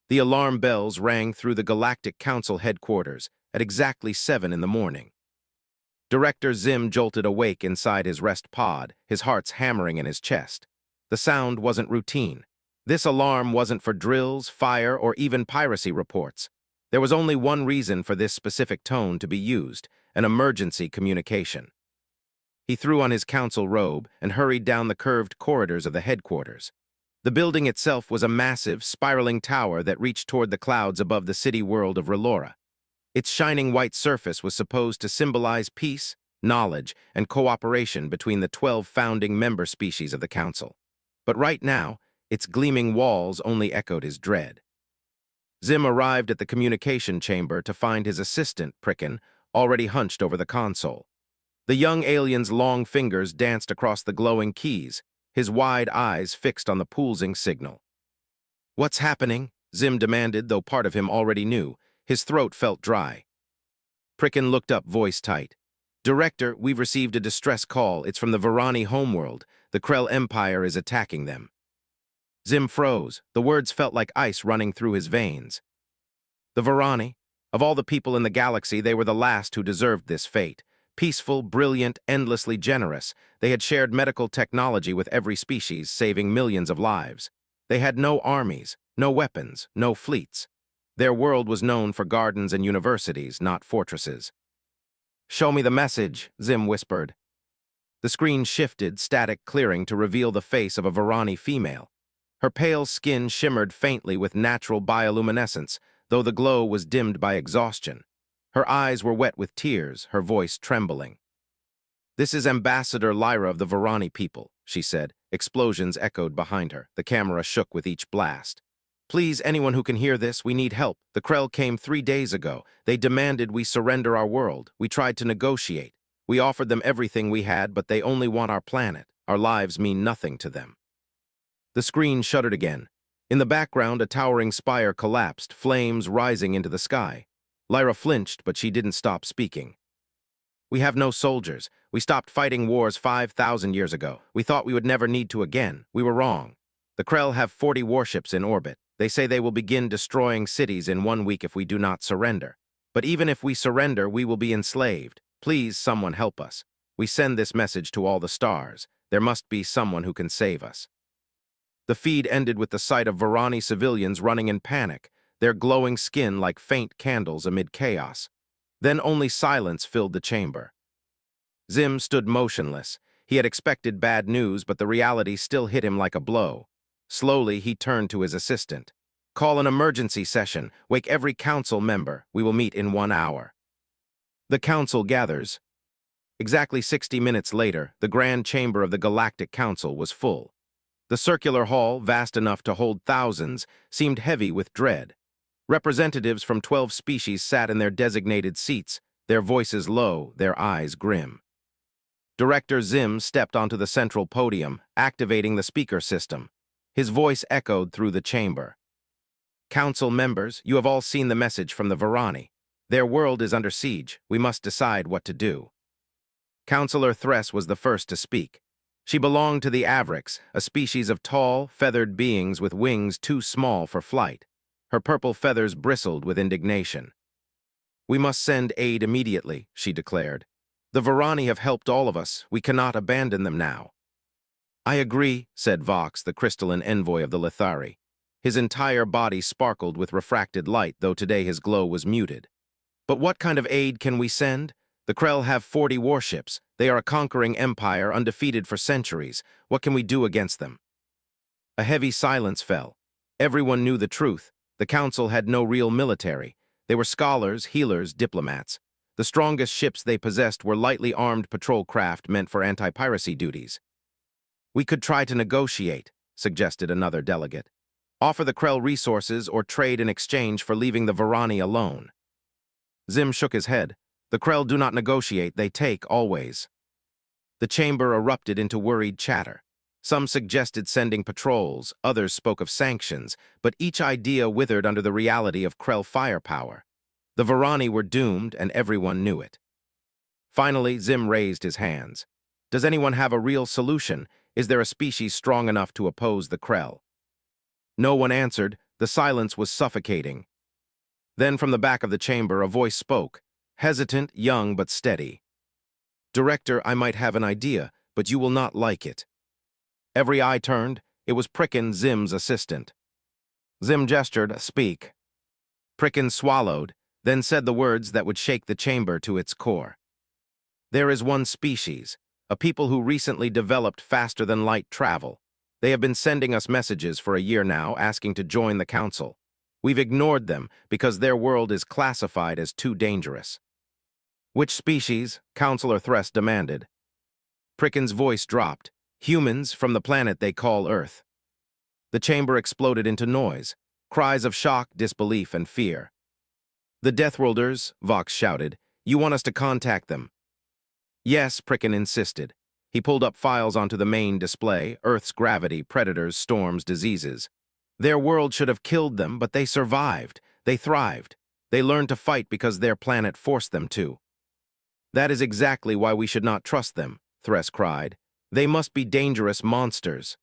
The alarm bells rang through the Galactic Council headquarters at exactly 7 in the morning. Director Zim jolted awake inside his rest pod, his heart's hammering in his chest. The sound wasn't routine. This alarm wasn't for drills, fire, or even piracy reports. There was only one reason for this specific tone to be used: an emergency communication. He threw on his council robe and hurried down the curved corridors of the headquarters. The building itself was a massive, spiraling tower that reached toward the clouds above the city world of Relora. Its shining white surface was supposed to symbolize peace, knowledge, and cooperation between the 12 founding member species of the Council. But right now, its gleaming walls only echoed his dread. Zim arrived at the communication chamber to find his assistant, Pricken, already hunched over the console. The young alien's long fingers danced across the glowing keys, his wide eyes fixed on the pulsing signal. "What's happening?" Zim demanded, though part of him already knew. His throat felt dry. Pricken looked up, voice tight. "Director, we've received a distress call. It's from the Varani homeworld. The Krell Empire is attacking them." Zim froze. The words felt like ice running through his veins. The Varani? Of all the people in the galaxy, they were the last who deserved this fate. Peaceful, brilliant, endlessly generous, they had shared medical technology with every species, saving millions of lives. They had no armies, no weapons, no fleets. Their world was known for gardens and universities, not fortresses. "Show me the message," Zim whispered. The screen shifted, static clearing to reveal the face of a Varani female. Her pale skin shimmered faintly with natural bioluminescence, though the glow was dimmed by exhaustion. Her eyes were wet with tears, her voice trembling. "This is Ambassador Lyra of the Varani people," she said. Explosions echoed behind her. The camera shook with each blast. "Please, anyone who can hear this, we need help. The Krell came 3 days ago. They demanded we surrender our world. We tried to negotiate. We offered them everything we had, but they only want our planet. Our lives mean nothing to them." The screen shuddered again. In the background, a towering spire collapsed, flames rising into the sky. Lyra flinched, but she didn't stop speaking. "We have no soldiers. We stopped fighting wars 5,000 years ago. We thought we would never need to again. We were wrong. The Krell have 40 warships in orbit. They say they will begin destroying cities in 1 week if we do not surrender. But even if we surrender, we will be enslaved. Please, someone help us. We send this message to all the stars. There must be someone who can save us." The feed ended with the sight of Varani civilians running in panic, their glowing skin like faint candles amid chaos. Then only silence filled the chamber. Zim stood motionless. He had expected bad news, but the reality still hit him like a blow. Slowly, he turned to his assistant. "Call an emergency session. Wake every council member. We will meet in 1 hour." The council gathers. Exactly 60 minutes later, the grand chamber of the Galactic Council was full. The circular hall, vast enough to hold thousands, seemed heavy with dread. Representatives from 12 species sat in their designated seats, their voices low, their eyes grim. Director Zim stepped onto the central podium, activating the speaker system. His voice echoed through the chamber. "Council members, you have all seen the message from the Varani. Their world is under siege. We must decide what to do." Councillor Thress was the first to speak. She belonged to the Avrix, a species of tall, feathered beings with wings too small for flight. Her purple feathers bristled with indignation. "We must send aid immediately," she declared. "The Varani have helped all of us. We cannot abandon them now." "I agree," said Vox, the crystalline envoy of the Lithari. His entire body sparkled with refracted light, though today his glow was muted. "But what kind of aid can we send? The Krell have 40 warships. They are a conquering empire, undefeated for centuries. What can we do against them?" A heavy silence fell. Everyone knew the truth. The council had no real military. They were scholars, healers, diplomats. The strongest ships they possessed were lightly armed patrol craft meant for anti-piracy duties. "We could try to negotiate," suggested another delegate. "Offer the Krell resources or trade in exchange for leaving the Varani alone." Zim shook his head. "The Krell do not negotiate, they take, always." The chamber erupted into worried chatter. Some suggested sending patrols, others spoke of sanctions, but each idea withered under the reality of Krell firepower. The Varani were doomed, and everyone knew it. Finally, Zim raised his hands. "Does anyone have a real solution? Is there a species strong enough to oppose the Krell?" No one answered, The silence was suffocating. Then from the back of the chamber, a voice spoke, hesitant, young, but steady. "Director, I might have an idea, but you will not like it." Every eye turned. It was Pricken, Zim's assistant. Zim gestured, "Speak." Pricken swallowed, then said the words that would shake the chamber to its core. "There is one species, a people who recently developed faster-than-light travel. They have been sending us messages for a year now, asking to join the Council. We've ignored them because their world is classified as too dangerous." "Which species?" Counselor Thress demanded. Pricken's voice dropped. "Humans from the planet they call Earth." The chamber exploded into noise, cries of shock, disbelief, and fear. "The Deathworlders," Vox shouted. "You want us to contact them?" "Yes," Pricken insisted. He pulled up files onto the main display: Earth's gravity, predators, storms, diseases. Their world should have killed them, but they survived. They thrived. They learned to fight because their planet forced them to. "That is exactly why we should not trust them," Thress cried. "They must be dangerous monsters."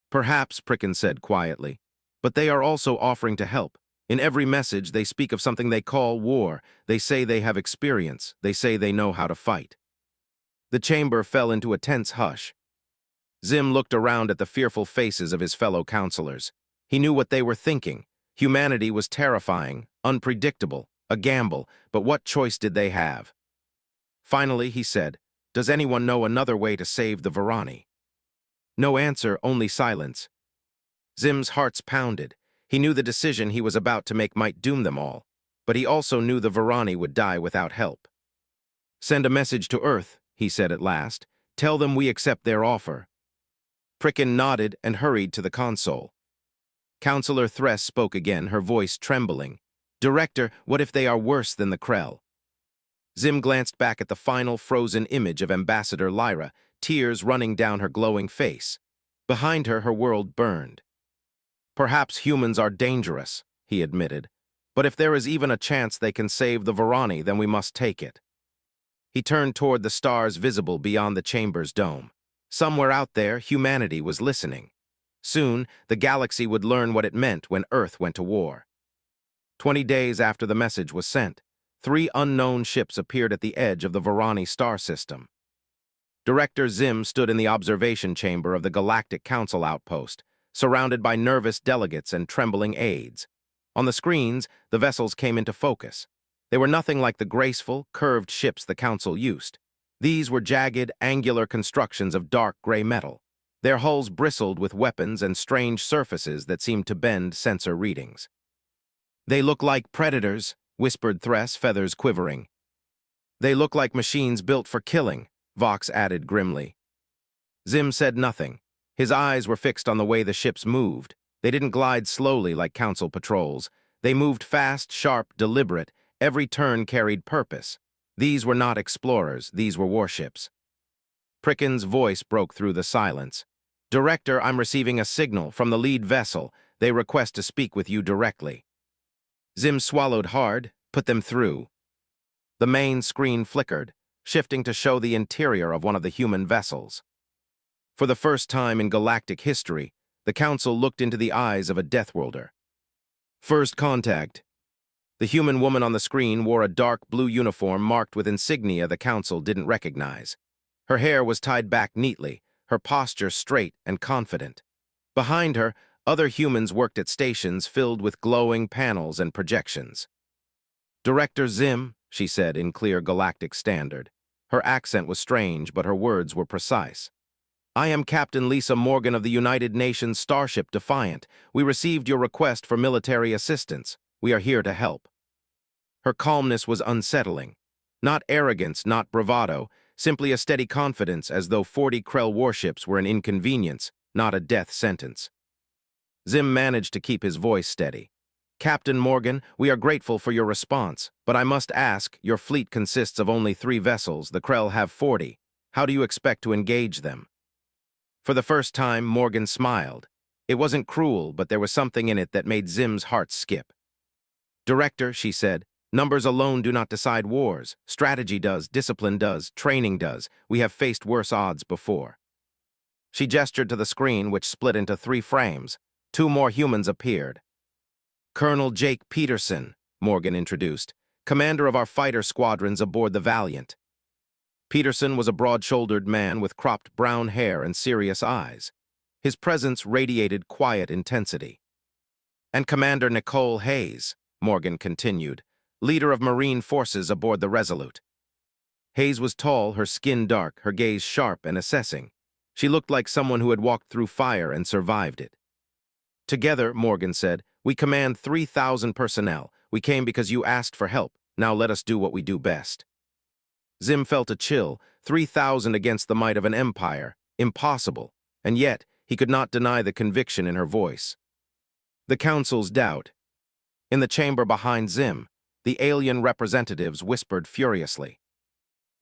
"Perhaps," Pricken said quietly, "but they are also offering to help. In every message, they speak of something they call war. They say they have experience. They say they know how to fight." The chamber fell into a tense hush. Zim looked around at the fearful faces of his fellow counselors. He knew what they were thinking. Humanity was terrifying, unpredictable, a gamble, but what choice did they have? Finally, he said, "Does anyone know another way to save the Varani?" No answer, only silence. Zim's hearts pounded. He knew the decision he was about to make might doom them all, but he also knew the Varani would die without help. "Send a message to Earth," he said at last. "Tell them we accept their offer." Pricken nodded and hurried to the console. Counselor Thress spoke again, her voice trembling. "Director, what if they are worse than the Krell?" Zim glanced back at the final frozen image of Ambassador Lyra, tears running down her glowing face. Behind her, her world burned. "Perhaps humans are dangerous," he admitted. "But if there is even a chance they can save the Varani, then we must take it." He turned toward the stars visible beyond the chamber's dome. Somewhere out there, humanity was listening. Soon, the galaxy would learn what it meant when Earth went to war. 20 days after the message was sent, 3 unknown ships appeared at the edge of the Varani star system. Director Zim stood in the observation chamber of the Galactic Council outpost, surrounded by nervous delegates and trembling aides. On the screens, the vessels came into focus. They were nothing like the graceful, curved ships the Council used. These were jagged, angular constructions of dark gray metal. Their hulls bristled with weapons and strange surfaces that seemed to bend sensor readings. "They look like predators," whispered Thress, feathers quivering. "They look like machines built for killing," Vox added grimly. Zim said nothing. His eyes were fixed on the way the ships moved. They didn't glide slowly like Council patrols. They moved fast, sharp, deliberate. Every turn carried purpose. These were not explorers, these were warships. Pricken's voice broke through the silence. "Director, I'm receiving a signal from the lead vessel. They request to speak with you directly." Zim swallowed hard. "Put them through." The main screen flickered, shifting to show the interior of one of the human vessels. For the first time in galactic history, the Council looked into the eyes of a Deathworlder. "First contact." The human woman on the screen wore a dark blue uniform marked with insignia the Council didn't recognize. Her hair was tied back neatly, her posture straight and confident. Behind her, other humans worked at stations filled with glowing panels and projections. "Director Zim," she said in clear galactic standard. Her accent was strange, but her words were precise. "I am Captain Lisa Morgan of the United Nations starship Defiant. We received your request for military assistance. We are here to help." Her calmness was unsettling. Not arrogance, not bravado, simply a steady confidence, as though 40 Krell warships were an inconvenience, not a death sentence. Zim managed to keep his voice steady. "Captain Morgan, we are grateful for your response, but I must ask, your fleet consists of only 3 vessels, the Krell have 40. How do you expect to engage them?" For the first time, Morgan smiled. It wasn't cruel, but there was something in it that made Zim's heart skip. "Director," she said, "numbers alone do not decide wars. Strategy does, discipline does, training does. We have faced worse odds before." She gestured to the screen, which split into 3 frames. 2 more humans appeared. Colonel Jake Peterson, Morgan introduced, commander of our fighter squadrons aboard the Valiant. Peterson was a broad-shouldered man with cropped brown hair and serious eyes. His presence radiated quiet intensity. And Commander Nicole Hayes, Morgan continued, leader of Marine forces aboard the Resolute. Hayes was tall, her skin dark, her gaze sharp and assessing. She looked like someone who had walked through fire and survived it. Together, Morgan said, we command 3,000 personnel. We came because you asked for help. Now let us do what we do best. Zim felt a chill, 3,000 against the might of an empire. Impossible. And yet, he could not deny the conviction in her voice. The council's doubt. In the chamber behind Zim, the alien representatives whispered furiously.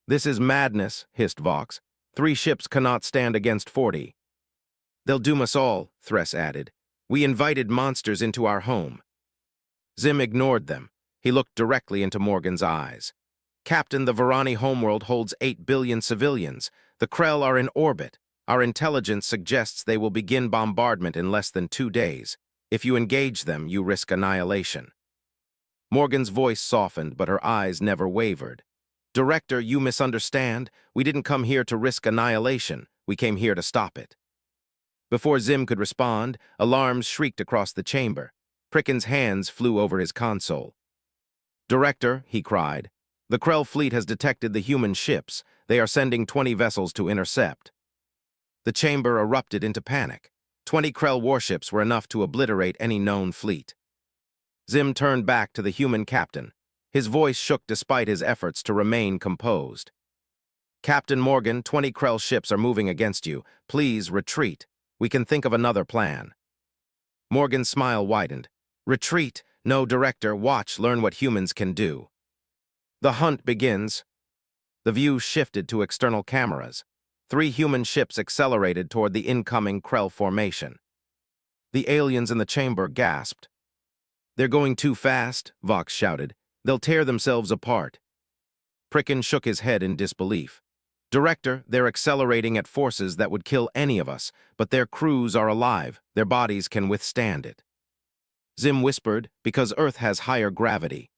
This is madness, hissed Vox. 3 ships cannot stand against 40. They'll doom us all, Thress added. We invited monsters into our home. Zim ignored them. He looked directly into Morgan's eyes. Captain, the Varani homeworld holds 8 billion civilians. The Krell are in orbit. Our intelligence suggests they will begin bombardment in less than 2 days. If you engage them, you risk annihilation. Morgan's voice softened, but her eyes never wavered. Director, you misunderstand. We didn't come here to risk annihilation. We came here to stop it. Before Zim could respond, alarms shrieked across the chamber. Pricken's hands flew over his console. Director, he cried, the Krell fleet has detected the human ships. They are sending 20 vessels to intercept. The chamber erupted into panic. 20 Krell warships were enough to obliterate any known fleet. Zim turned back to the human captain. His voice shook despite his efforts to remain composed. Captain Morgan, 20 Krell ships are moving against you. Please retreat. We can think of another plan. Morgan's smile widened. Retreat? No, Director, watch, learn what humans can do. The hunt begins. The view shifted to external cameras. 3 human ships accelerated toward the incoming Krell formation. The aliens in the chamber gasped. They're going too fast, Vox shouted. They'll tear themselves apart. Pricken shook his head in disbelief. Director, they're accelerating at forces that would kill any of us, but their crews are alive. Their bodies can withstand it. Zim whispered, because Earth has higher gravity.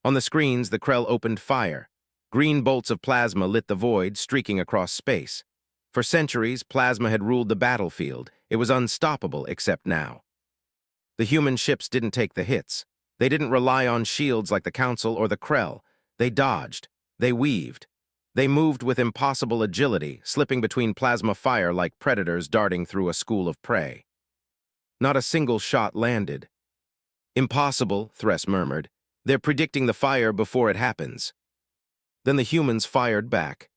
On the screens, the Krell opened fire. Green bolts of plasma lit the void, streaking across space. For centuries, plasma had ruled the battlefield. It was unstoppable, except now. The human ships didn't take the hits. They didn't rely on shields like the Council or the Krell. They dodged. They weaved. They moved with impossible agility, slipping between plasma fire like predators darting through a school of prey. Not a single shot landed. Impossible, Thress murmured. They're predicting the fire before it happens. Then the humans fired back.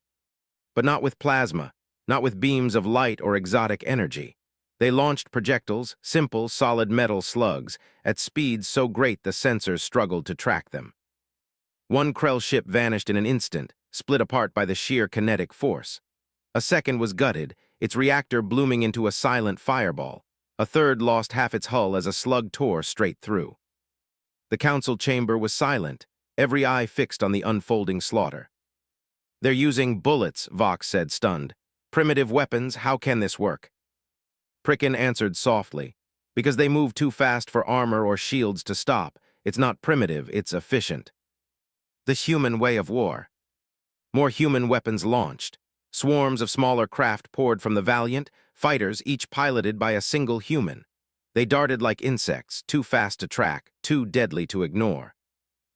But not with plasma, not with beams of light or exotic energy. They launched projectiles, simple, solid metal slugs, at speeds so great the sensors struggled to track them. One Krell ship vanished in an instant, split apart by the sheer kinetic force. A second was gutted, its reactor blooming into a silent fireball. A third lost half its hull as a slug tore straight through. The council chamber was silent, every eye fixed on the unfolding slaughter. They're using bullets, Vox said, stunned. Primitive weapons, how can this work? Pricken answered softly. Because they move too fast for armor or shields to stop. It's not primitive, it's efficient. The human way of war. More human weapons launched. Swarms of smaller craft poured from the Valiant, fighters each piloted by a single human. They darted like insects, too fast to track, too deadly to ignore.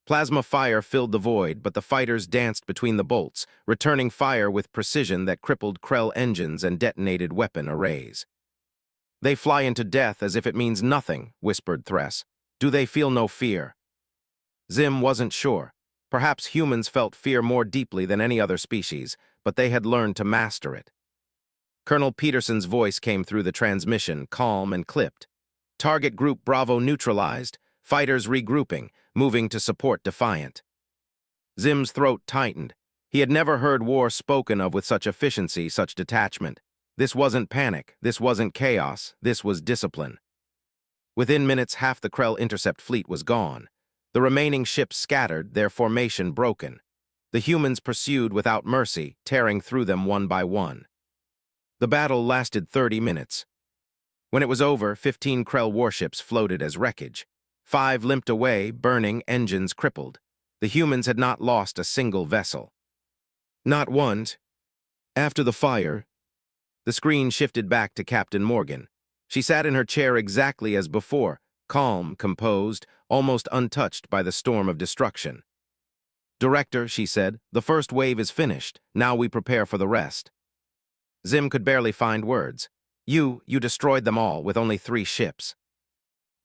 Plasma fire filled the void, but the fighters danced between the bolts, returning fire with precision that crippled Krell engines and detonated weapon arrays. They fly into death as if it means nothing, whispered Thress. Do they feel no fear? Zim wasn't sure. Perhaps humans felt fear more deeply than any other species, but they had learned to master it. Colonel Peterson's voice came through the transmission, calm and clipped. Target Group Bravo neutralized, fighters regrouping, moving to support Defiant. Zim's throat tightened. He had never heard war spoken of with such efficiency, such detachment. This wasn't panic, this wasn't chaos, this was discipline. Within minutes, half the Krell intercept fleet was gone. The remaining ships scattered, their formation broken. The humans pursued without mercy, tearing through them one by one. The battle lasted 30 minutes. When it was over, 15 Krell warships floated as wreckage. 5 limped away, burning, engines crippled. The humans had not lost a single vessel. Not one. After the fire, the screen shifted back to Captain Morgan. She sat in her chair exactly as before, calm, composed, almost untouched by the storm of destruction. "Director," she said, "the first wave is finished. Now we prepare for the rest." Zim could barely find words. You destroyed them all with only 3 ships."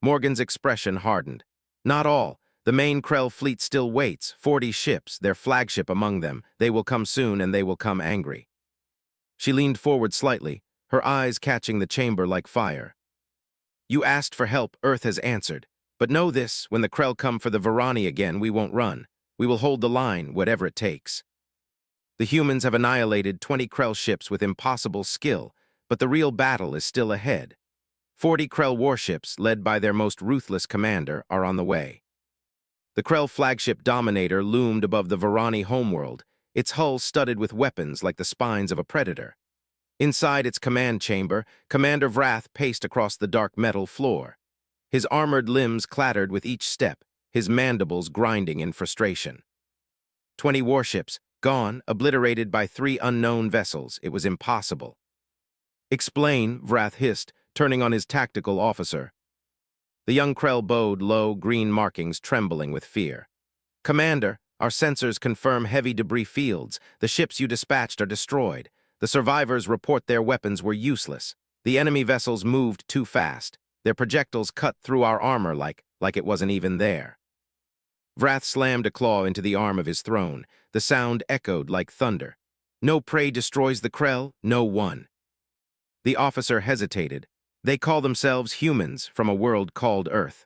Morgan's expression hardened. "Not all. The main Krell fleet still waits, 40 ships, their flagship among them. They will come soon, and they will come angry." She leaned forward slightly, her eyes catching the chamber like fire. "You asked for help, Earth has answered. But know this, when the Krell come for the Varani again, we won't run. We will hold the line, whatever it takes." The humans have annihilated 20 Krell ships with impossible skill, but the real battle is still ahead. 40 Krell warships, led by their most ruthless commander, are on the way. The Krell flagship Dominator loomed above the Varani homeworld, its hull studded with weapons like the spines of a predator. Inside its command chamber, Commander Vrath paced across the dark metal floor. His armored limbs clattered with each step, his mandibles grinding in frustration. 20 warships, gone, obliterated by 3 unknown vessels. It was impossible. "Explain," Vrath hissed, turning on his tactical officer. The young Krell bowed low, green markings trembling with fear. "Commander, our sensors confirm heavy debris fields. The ships you dispatched are destroyed. The survivors report their weapons were useless. The enemy vessels moved too fast. Their projectiles cut through our armor like it wasn't even there." Vrath slammed a claw into the arm of his throne. The sound echoed like thunder. "No prey destroys the Krell, no one." The officer hesitated. "They call themselves humans from a world called Earth."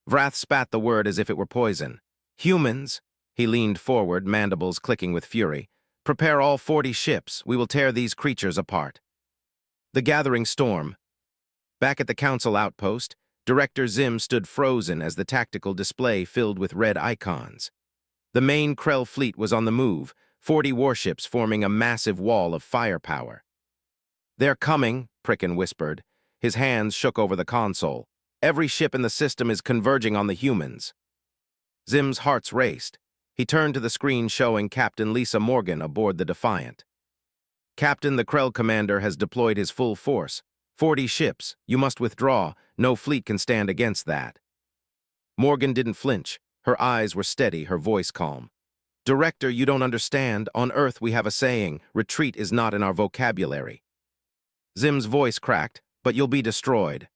Vrath spat the word as if it were poison. "Humans?" He leaned forward, mandibles clicking with fury. "Prepare all 40 ships. We will tear these creatures apart." The gathering storm. Back at the council outpost, Director Zim stood frozen as the tactical display filled with red icons. The main Krell fleet was on the move, 40 warships forming a massive wall of firepower. "They're coming," Pricken whispered. His hands shook over the console. "Every ship in the system is converging on the humans." Zim's hearts raced. He turned to the screen showing Captain Lisa Morgan aboard the Defiant. "Captain, the Krell commander has deployed his full force. 40 ships. You must withdraw. No fleet can stand against that." Morgan didn't flinch. Her eyes were steady, her voice calm. "Director, you don't understand. On Earth we have a saying, retreat is not in our vocabulary." Zim's voice cracked. "But you'll be destroyed."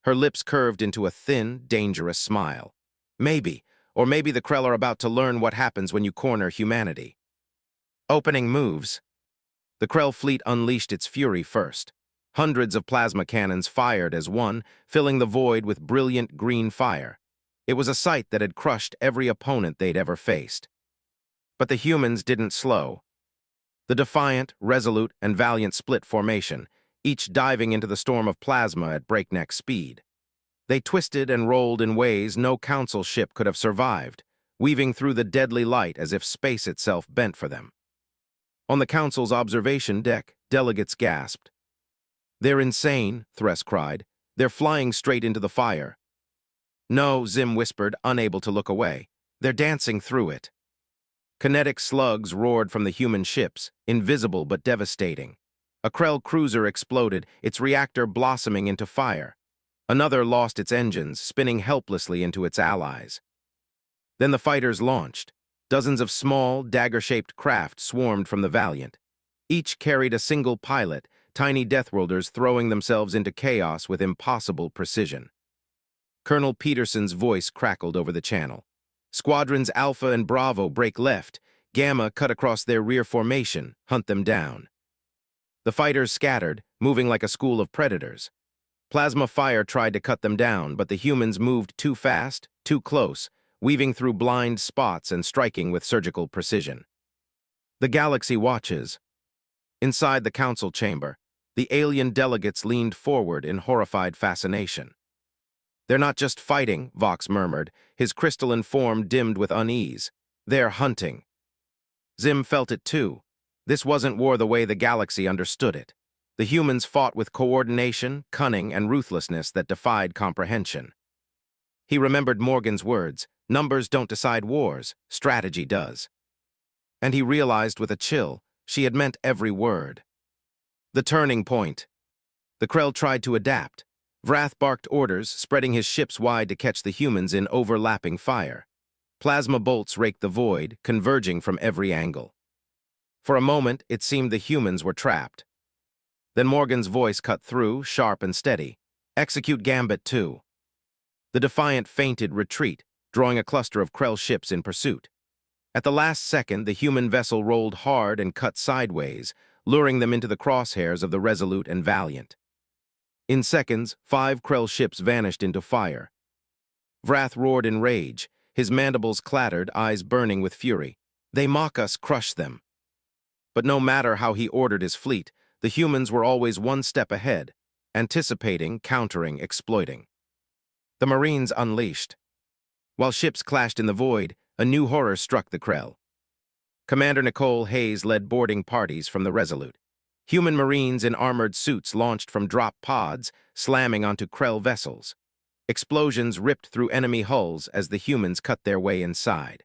Her lips curved into a thin, dangerous smile. "Maybe, or maybe the Krell are about to learn what happens when you corner humanity." Opening moves. The Krell fleet unleashed its fury first. Hundreds of plasma cannons fired as one, filling the void with brilliant green fire. It was a sight that had crushed every opponent they'd ever faced. But the humans didn't slow. The Defiant, Resolute, and Valiant split formation, each diving into the storm of plasma at breakneck speed. They twisted and rolled in ways no council ship could have survived, weaving through the deadly light as if space itself bent for them. On the council's observation deck, delegates gasped. "They're insane," Thress cried. "They're flying straight into the fire." "No," Zim whispered, unable to look away. "They're dancing through it." Kinetic slugs roared from the human ships, invisible but devastating. A Krell cruiser exploded, its reactor blossoming into fire. Another lost its engines, spinning helplessly into its allies. Then the fighters launched. Dozens of small, dagger-shaped craft swarmed from the Valiant. Each carried a single pilot, tiny Deathworlders throwing themselves into chaos with impossible precision. Colonel Peterson's voice crackled over the channel. "Squadrons Alpha and Bravo break left. Gamma cut across their rear formation, hunt them down." The fighters scattered, moving like a school of predators. Plasma fire tried to cut them down, but the humans moved too fast, too close, weaving through blind spots and striking with surgical precision. The galaxy watches. Inside the council chamber, the alien delegates leaned forward in horrified fascination. "They're not just fighting," Vox murmured, his crystalline form dimmed with unease. "They're hunting." Zim felt it too. This wasn't war the way the galaxy understood it. The humans fought with coordination, cunning, and ruthlessness that defied comprehension. He remembered Morgan's words, "Numbers don't decide wars, strategy does." And he realized with a chill, she had meant every word. The turning point. The Krell tried to adapt. Vrath barked orders, spreading his ships wide to catch the humans in overlapping fire. Plasma bolts raked the void, converging from every angle. For a moment, it seemed the humans were trapped. Then Morgan's voice cut through, sharp and steady. "Execute Gambit 2. The Defiant feinted retreat, drawing a cluster of Krell ships in pursuit. At the last second, the human vessel rolled hard and cut sideways, luring them into the crosshairs of the Resolute and Valiant. In seconds, 5 Krell ships vanished into fire. Vrath roared in rage, his mandibles clattered, eyes burning with fury. "They mock us, crush them." But no matter how he ordered his fleet, the humans were always one step ahead, anticipating, countering, exploiting. The Marines unleashed. While ships clashed in the void, a new horror struck the Krell. Commander Nicole Hayes led boarding parties from the Resolute. Human Marines in armored suits launched from drop pods, slamming onto Krell vessels. Explosions ripped through enemy hulls as the humans cut their way inside.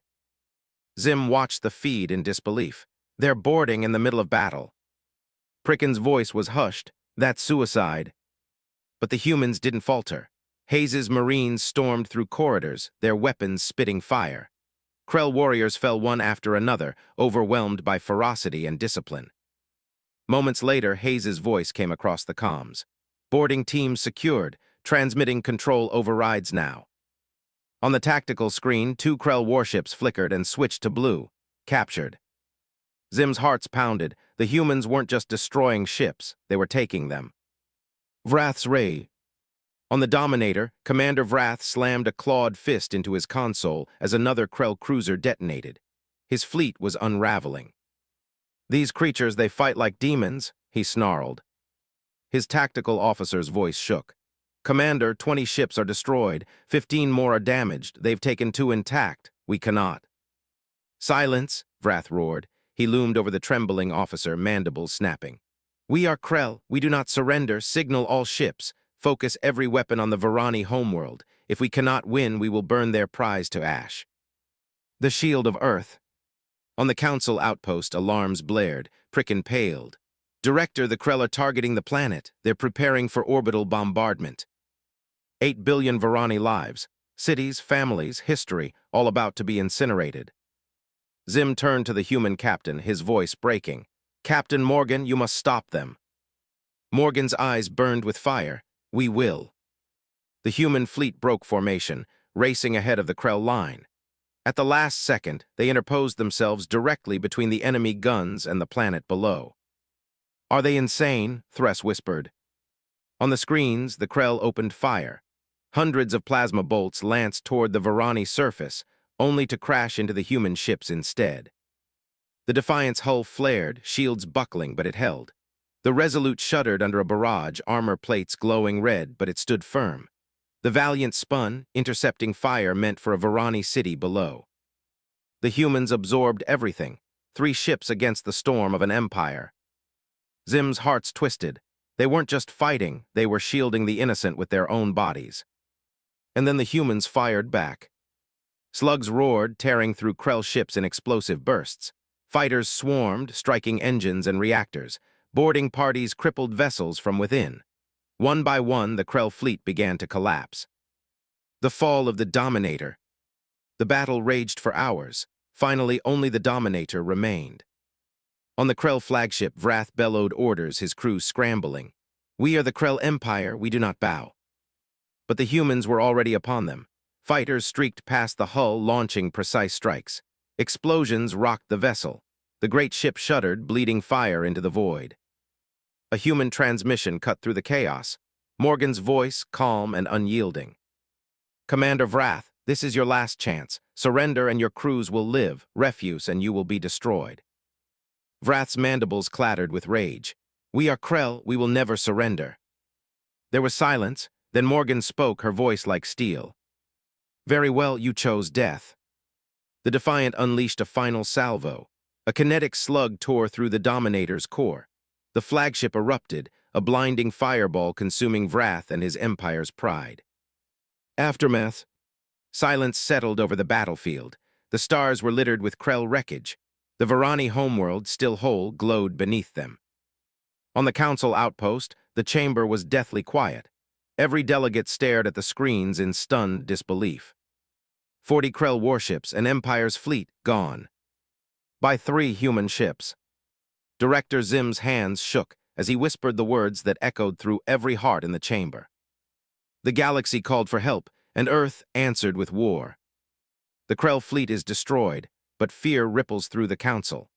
Zim watched the feed in disbelief. "They're boarding in the middle of battle." Pricken's voice was hushed. "That's suicide." But the humans didn't falter. Hayes's Marines stormed through corridors, their weapons spitting fire. Krell warriors fell one after another, overwhelmed by ferocity and discipline. Moments later, Hayes's voice came across the comms. "Boarding teams secured. Transmitting control overrides now." On the tactical screen, 2 Krell warships flickered and switched to blue. Captured. Zim's hearts pounded. The humans weren't just destroying ships, they were taking them. Vrath's ray. On the Dominator, Commander Vrath slammed a clawed fist into his console as another Krell cruiser detonated. His fleet was unraveling. "These creatures, they fight like demons," he snarled. His tactical officer's voice shook. "Commander, 20 ships are destroyed. 15 more are damaged. They've taken 2 intact. We cannot." "Silence," Vrath roared. He loomed over the trembling officer, mandibles snapping. "We are Krell. We do not surrender. Signal all ships. Focus every weapon on the Varani homeworld. If we cannot win, we will burn their prize to ash." The Shield of Earth. On the Council outpost, alarms blared. Pricken paled. "Director, the Krell are targeting the planet. They're preparing for orbital bombardment. 8 billion Varani lives. Cities, families, history, all about to be incinerated." Zim turned to the human captain, his voice breaking. "Captain Morgan, you must stop them." Morgan's eyes burned with fire. "We will." The human fleet broke formation, racing ahead of the Krell line. At the last second, they interposed themselves directly between the enemy guns and the planet below. "Are they insane?" Thress whispered. On the screens, the Krell opened fire. Hundreds of plasma bolts lanced toward the Varani surface, only to crash into the human ships instead. The Defiant's hull flared, shields buckling, but it held. The Resolute shuddered under a barrage, armor plates glowing red, but it stood firm. The Valiant spun, intercepting fire meant for a Varani city below. The humans absorbed everything, 3 ships against the storm of an empire. Zim's hearts twisted. They weren't just fighting, they were shielding the innocent with their own bodies. And then the humans fired back. Slugs roared, tearing through Krell ships in explosive bursts. Fighters swarmed, striking engines and reactors. Boarding parties crippled vessels from within. One by one, the Krell fleet began to collapse. The fall of the Dominator. The battle raged for hours. Finally, only the Dominator remained. On the Krell flagship, Vrath bellowed orders, his crew scrambling. "We are the Krell Empire, we do not bow." But the humans were already upon them. Fighters streaked past the hull, launching precise strikes. Explosions rocked the vessel. The great ship shuddered, bleeding fire into the void. A human transmission cut through the chaos. Morgan's voice, calm and unyielding. "Commander Vrath, this is your last chance. Surrender and your crews will live. Refuse and you will be destroyed." Vrath's mandibles clattered with rage. "We are Krell, we will never surrender." There was silence, then Morgan spoke, her voice like steel. "Very well, you chose death." The Defiant unleashed a final salvo. A kinetic slug tore through the Dominator's core. The flagship erupted, a blinding fireball consuming Vrath and his empire's pride. Aftermath. Silence settled over the battlefield. The stars were littered with Krell wreckage. The Varani homeworld, still whole, glowed beneath them. On the council outpost, the chamber was deathly quiet. Every delegate stared at the screens in stunned disbelief. 40 Krell warships, an Empire's fleet, gone. By 3 human ships. Director Zim's hands shook as he whispered the words that echoed through every heart in the chamber. The galaxy called for help, and Earth answered with war. The Krell fleet is destroyed, but fear ripples through the council.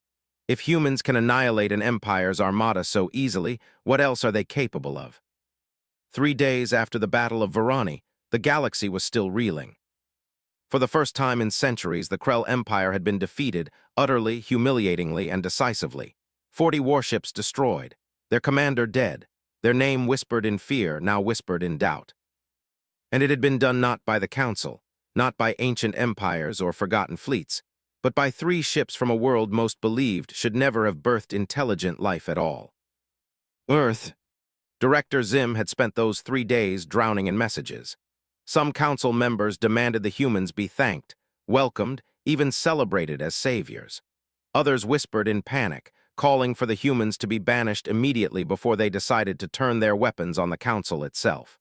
If humans can annihilate an empire's armada so easily, what else are they capable of? 3 days after the Battle of Varani, the galaxy was still reeling. For the first time in centuries, the Krell Empire had been defeated, utterly, humiliatingly, and decisively. 40 warships destroyed, their commander dead, their name whispered in fear, now whispered in doubt. And it had been done not by the Council, not by ancient empires or forgotten fleets, but by 3 ships from a world most believed should never have birthed intelligent life at all. Earth. Director Zim had spent those 3 days drowning in messages. Some council members demanded the humans be thanked, welcomed, even celebrated as saviors. Others whispered in panic, calling for the humans to be banished immediately before they decided to turn their weapons on the council itself.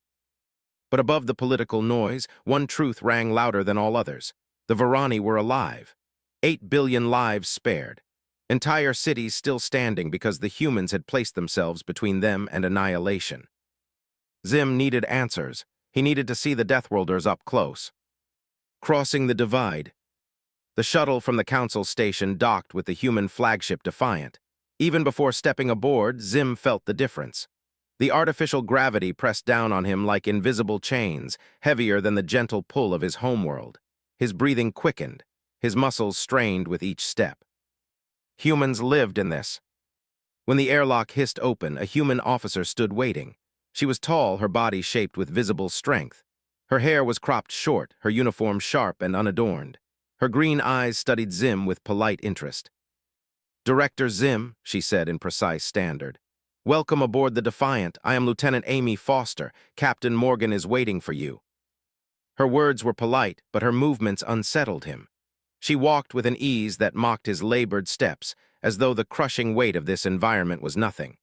But above the political noise, one truth rang louder than all others. The Varani were alive. 8 billion lives spared. Entire cities still standing because the humans had placed themselves between them and annihilation. Zim needed answers. He needed to see the Deathworlders up close. Crossing the divide. The shuttle from the council station docked with the human flagship Defiant. Even before stepping aboard, Zim felt the difference. The artificial gravity pressed down on him like invisible chains, heavier than the gentle pull of his homeworld. His breathing quickened, his muscles strained with each step. Humans lived in this. When the airlock hissed open, a human officer stood waiting. She was tall, her body shaped with visible strength. Her hair was cropped short, her uniform sharp and unadorned. Her green eyes studied Zim with polite interest. "Director Zim," she said in precise standard. "Welcome aboard the Defiant. I am Lieutenant Amy Foster. Captain Morgan is waiting for you." Her words were polite, but her movements unsettled him. She walked with an ease that mocked his labored steps, as though the crushing weight of this environment was nothing.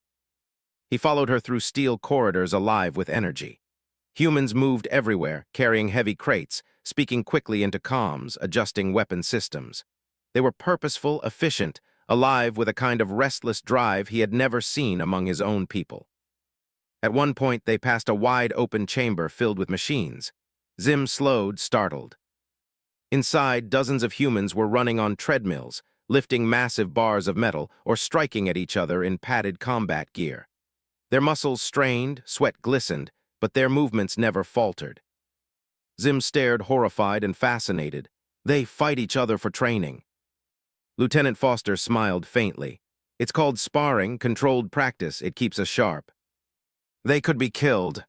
He followed her through steel corridors alive with energy. Humans moved everywhere, carrying heavy crates, speaking quickly into comms, adjusting weapon systems. They were purposeful, efficient, alive with a kind of restless drive he had never seen among his own people. At one point, they passed a wide-open chamber filled with machines. Zim slowed, startled. Inside, dozens of humans were running on treadmills, lifting massive bars of metal or striking at each other in padded combat gear. Their muscles strained, sweat glistened, but their movements never faltered. Zim stared, horrified and fascinated. They fight each other for training. Lieutenant Foster smiled faintly. "It's called sparring, controlled practice. It keeps us sharp." "They could be killed."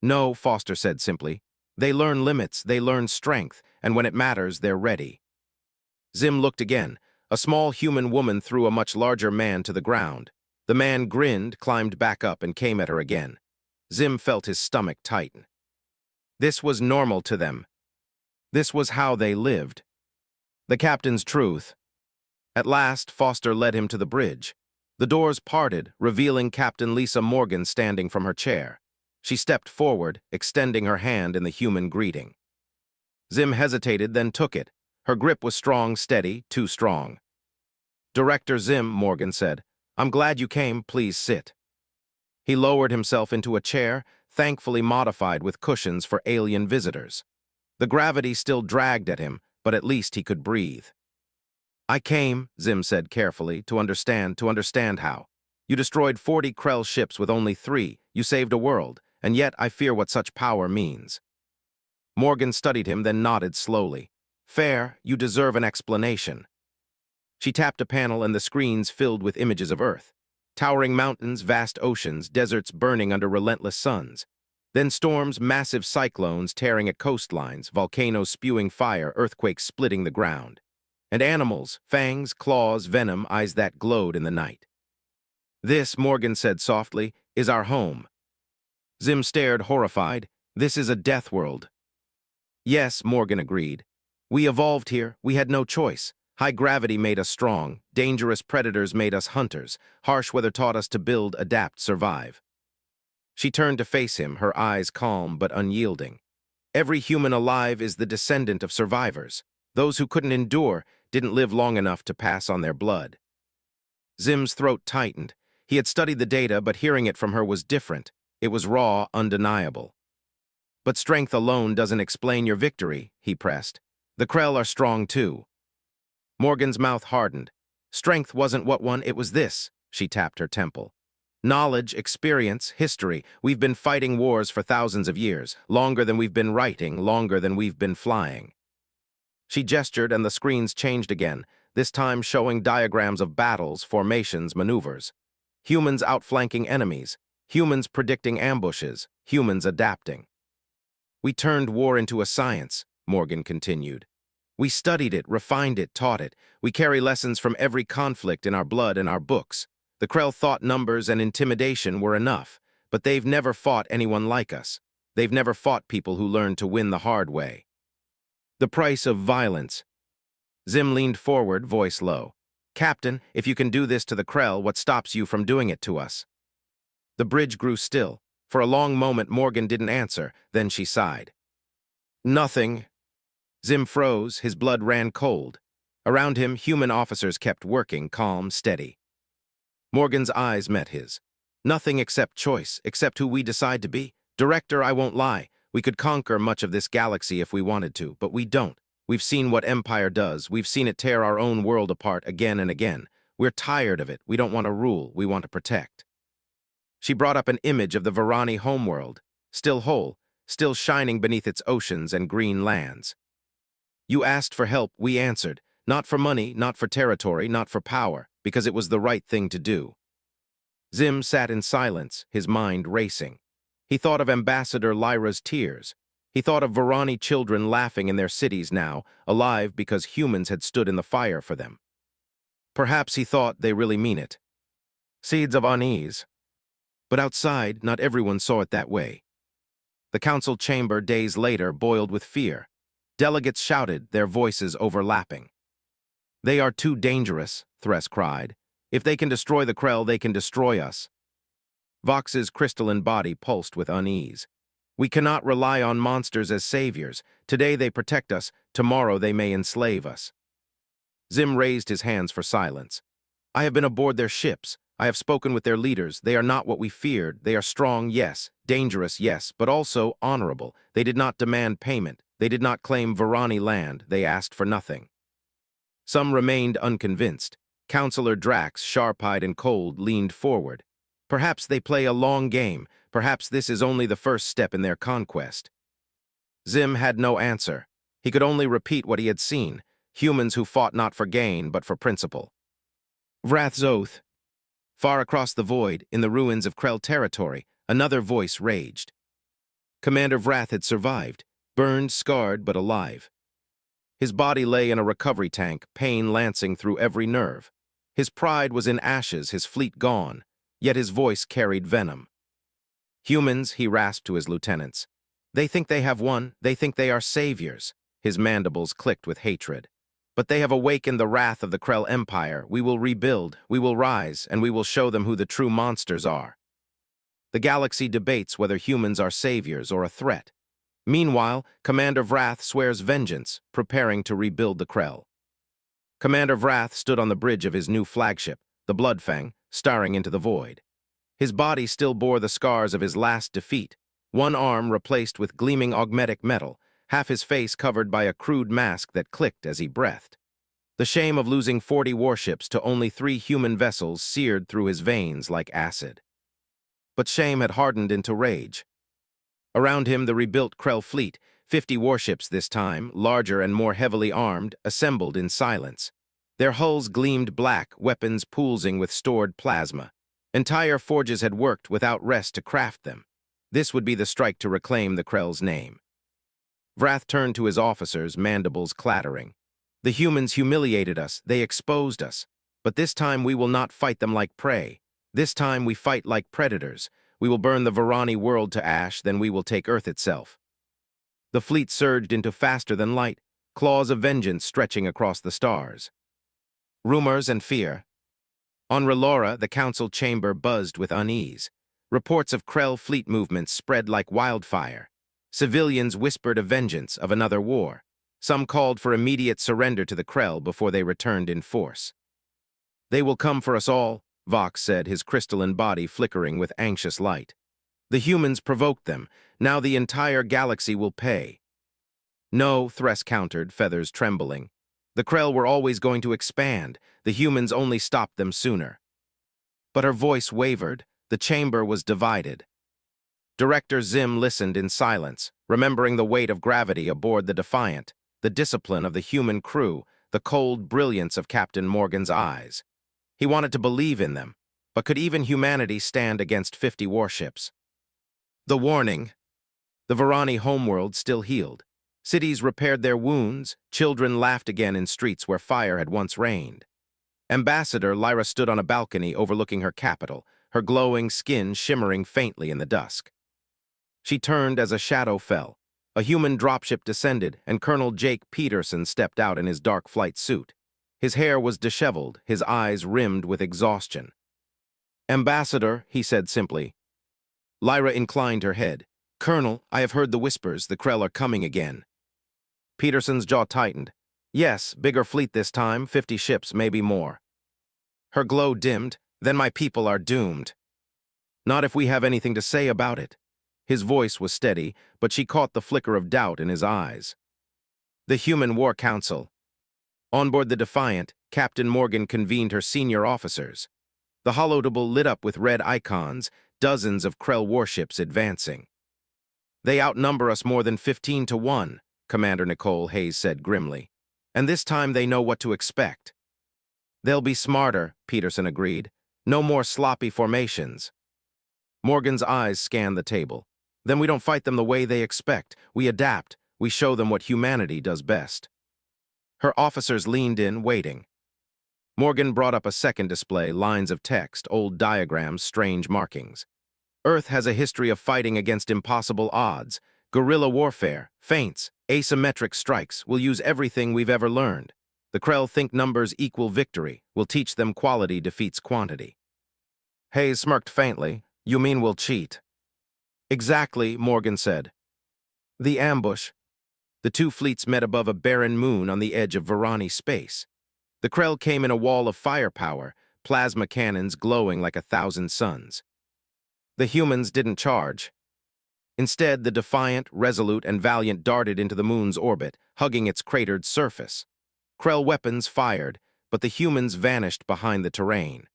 "No," Foster said simply. "They learn limits, they learn strength, and when it matters, they're ready." Zim looked again. A small human woman threw a much larger man to the ground. The man grinned, climbed back up, and came at her again. Zim felt his stomach tighten. This was normal to them. This was how they lived. The captain's truth. At last, Foster led him to the bridge. The doors parted, revealing Captain Lisa Morgan standing from her chair. She stepped forward, extending her hand in the human greeting. Zim hesitated, then took it. Her grip was strong, steady, too strong. "Director Zim," Morgan said, "I'm glad you came. Please sit." He lowered himself into a chair, thankfully modified with cushions for alien visitors. The gravity still dragged at him, but at least he could breathe. "I came," Zim said carefully, to understand how. You destroyed 40 Krell ships with only 3. You saved a world, and yet I fear what such power means." Morgan studied him, then nodded slowly. "Fair, you deserve an explanation." She tapped a panel and the screens filled with images of Earth. Towering mountains, vast oceans, deserts burning under relentless suns. Then storms, massive cyclones tearing at coastlines, volcanoes spewing fire, earthquakes splitting the ground. And animals, fangs, claws, venom, eyes that glowed in the night. "This," Morgan said softly, "is our home." Zim stared, horrified. "This is a death world." Yes, Morgan agreed. We evolved here, we had no choice. High gravity made us strong, dangerous predators made us hunters, harsh weather taught us to build, adapt, survive. She turned to face him, her eyes calm but unyielding. Every human alive is the descendant of survivors. Those who couldn't endure didn't live long enough to pass on their blood. Zim's throat tightened. He had studied the data, but hearing it from her was different. It was raw, undeniable. But strength alone doesn't explain your victory, he pressed. The Krell are strong too. Morgan's mouth hardened. Strength wasn't what won, it was this, she tapped her temple. Knowledge, experience, history. We've been fighting wars for thousands of years, longer than we've been writing, longer than we've been flying. She gestured and the screens changed again, this time showing diagrams of battles, formations, maneuvers. Humans outflanking enemies, humans predicting ambushes, humans adapting. We turned war into a science, Morgan continued. We studied it, refined it, taught it. We carry lessons from every conflict in our blood and our books. The Krell thought numbers and intimidation were enough, but they've never fought anyone like us. They've never fought people who learned to win the hard way. The price of violence. Zim leaned forward, voice low. Captain, if you can do this to the Krell, what stops you from doing it to us? The bridge grew still. For a long moment, Morgan didn't answer, then she sighed. Nothing. Zim froze, his blood ran cold. Around him, human officers kept working, calm, steady. Morgan's eyes met his. Nothing except choice, except who we decide to be. Director, I won't lie. We could conquer much of this galaxy if we wanted to, but we don't. We've seen what Empire does. We've seen it tear our own world apart again and again. We're tired of it. We don't want to rule. We want to protect. She brought up an image of the Varani homeworld, still whole, still shining beneath its oceans and green lands. You asked for help, we answered. Not for money, not for territory, not for power, because it was the right thing to do. Zim sat in silence, his mind racing. He thought of Ambassador Lyra's tears. He thought of Varani children laughing in their cities now, alive because humans had stood in the fire for them. Perhaps he thought they really mean it. Seeds of unease. But outside, not everyone saw it that way. The council chamber, days later, boiled with fear. Delegates shouted, their voices overlapping. They are too dangerous, Thress cried. If they can destroy the Krell, they can destroy us. Vox's crystalline body pulsed with unease. We cannot rely on monsters as saviors. Today they protect us, tomorrow they may enslave us. Zim raised his hands for silence. I have been aboard their ships. I have spoken with their leaders. They are not what we feared. They are strong, yes. Dangerous, yes. But also honorable. They did not demand payment. They did not claim Varani land. They asked for nothing. Some remained unconvinced. Counselor Drax, sharp-eyed and cold, leaned forward. Perhaps they play a long game. Perhaps this is only the first step in their conquest. Zim had no answer. He could only repeat what he had seen. Humans who fought not for gain, but for principle. Vrath's oath. Far across the void, in the ruins of Krell territory, another voice raged. Commander Vrath had survived, burned, scarred, but alive. His body lay in a recovery tank, pain lancing through every nerve. His pride was in ashes, his fleet gone, yet his voice carried venom. Humans, he rasped to his lieutenants. They think they have won, they think they are saviors. His mandibles clicked with hatred. But they have awakened the wrath of the Krell Empire. We will rebuild, we will rise, and we will show them who the true monsters are. The galaxy debates whether humans are saviors or a threat. Meanwhile, Commander Vrath swears vengeance, preparing to rebuild the Krell. Commander Vrath stood on the bridge of his new flagship, the Bloodfang, staring into the void. His body still bore the scars of his last defeat, one arm replaced with gleaming augmetic metal, half his face covered by a crude mask that clicked as he breathed. The shame of losing 40 warships to only 3 human vessels seared through his veins like acid. But shame had hardened into rage. Around him, the rebuilt Krell fleet, 50 warships this time, larger and more heavily armed, assembled in silence. Their hulls gleamed black, weapons pulsing with stored plasma. Entire forges had worked without rest to craft them. This would be the strike to reclaim the Krell's name. Vrath turned to his officers, mandibles clattering. The humans humiliated us, they exposed us. But this time we will not fight them like prey. This time we fight like predators. We will burn the Varani world to ash, then we will take Earth itself. The fleet surged into faster than light, claws of vengeance stretching across the stars. Rumors and fear. On Relora, the council chamber buzzed with unease. Reports of Krell fleet movements spread like wildfire. Civilians whispered of vengeance, of another war. Some called for immediate surrender to the Krell before they returned in force. "They will come for us all," Vox said, his crystalline body flickering with anxious light. "The humans provoked them. Now the entire galaxy will pay." "No," Thress countered, feathers trembling. "The Krell were always going to expand. The humans only stopped them sooner." But her voice wavered. The chamber was divided. Director Zim listened in silence, remembering the weight of gravity aboard the Defiant, the discipline of the human crew, the cold brilliance of Captain Morgan's eyes. He wanted to believe in them, but could even humanity stand against 50 warships? The warning. The Varani homeworld still healed. Cities repaired their wounds, children laughed again in streets where fire had once reigned. Ambassador Lyra stood on a balcony overlooking her capital, her glowing skin shimmering faintly in the dusk. She turned as a shadow fell. A human dropship descended, and Colonel Jake Peterson stepped out in his dark flight suit. His hair was disheveled, his eyes rimmed with exhaustion. "Ambassador," he said simply. Lyra inclined her head. "Colonel, I have heard the whispers. The Krell are coming again." Peterson's jaw tightened. "Yes, bigger fleet this time, 50 ships, maybe more." Her glow dimmed. "Then my people are doomed." "Not if we have anything to say about it." His voice was steady, but she caught the flicker of doubt in his eyes. The Human War Council. On board the Defiant, Captain Morgan convened her senior officers. The holodable lit up with red icons, dozens of Krell warships advancing. "They outnumber us more than 15 to 1, Commander Nicole Hayes said grimly. "And this time they know what to expect." "They'll be smarter," Peterson agreed. "No more sloppy formations." Morgan's eyes scanned the table. "Then we don't fight them the way they expect. We adapt. We show them what humanity does best." Her officers leaned in, waiting. Morgan brought up a second display, lines of text, old diagrams, strange markings. "Earth has a history of fighting against impossible odds. Guerrilla warfare, feints, asymmetric strikes. We'll use everything we've ever learned. The Krell think numbers equal victory. We'll teach them quality defeats quantity." Hayes smirked faintly. "You mean we'll cheat?" "Exactly," Morgan said. The ambush. The two fleets met above a barren moon on the edge of Varani space. The Krell came in a wall of firepower, plasma cannons glowing like 1,000 suns. The humans didn't charge. Instead, the Defiant, Resolute, and Valiant darted into the moon's orbit, hugging its cratered surface. Krell weapons fired, but the humans vanished behind the terrain.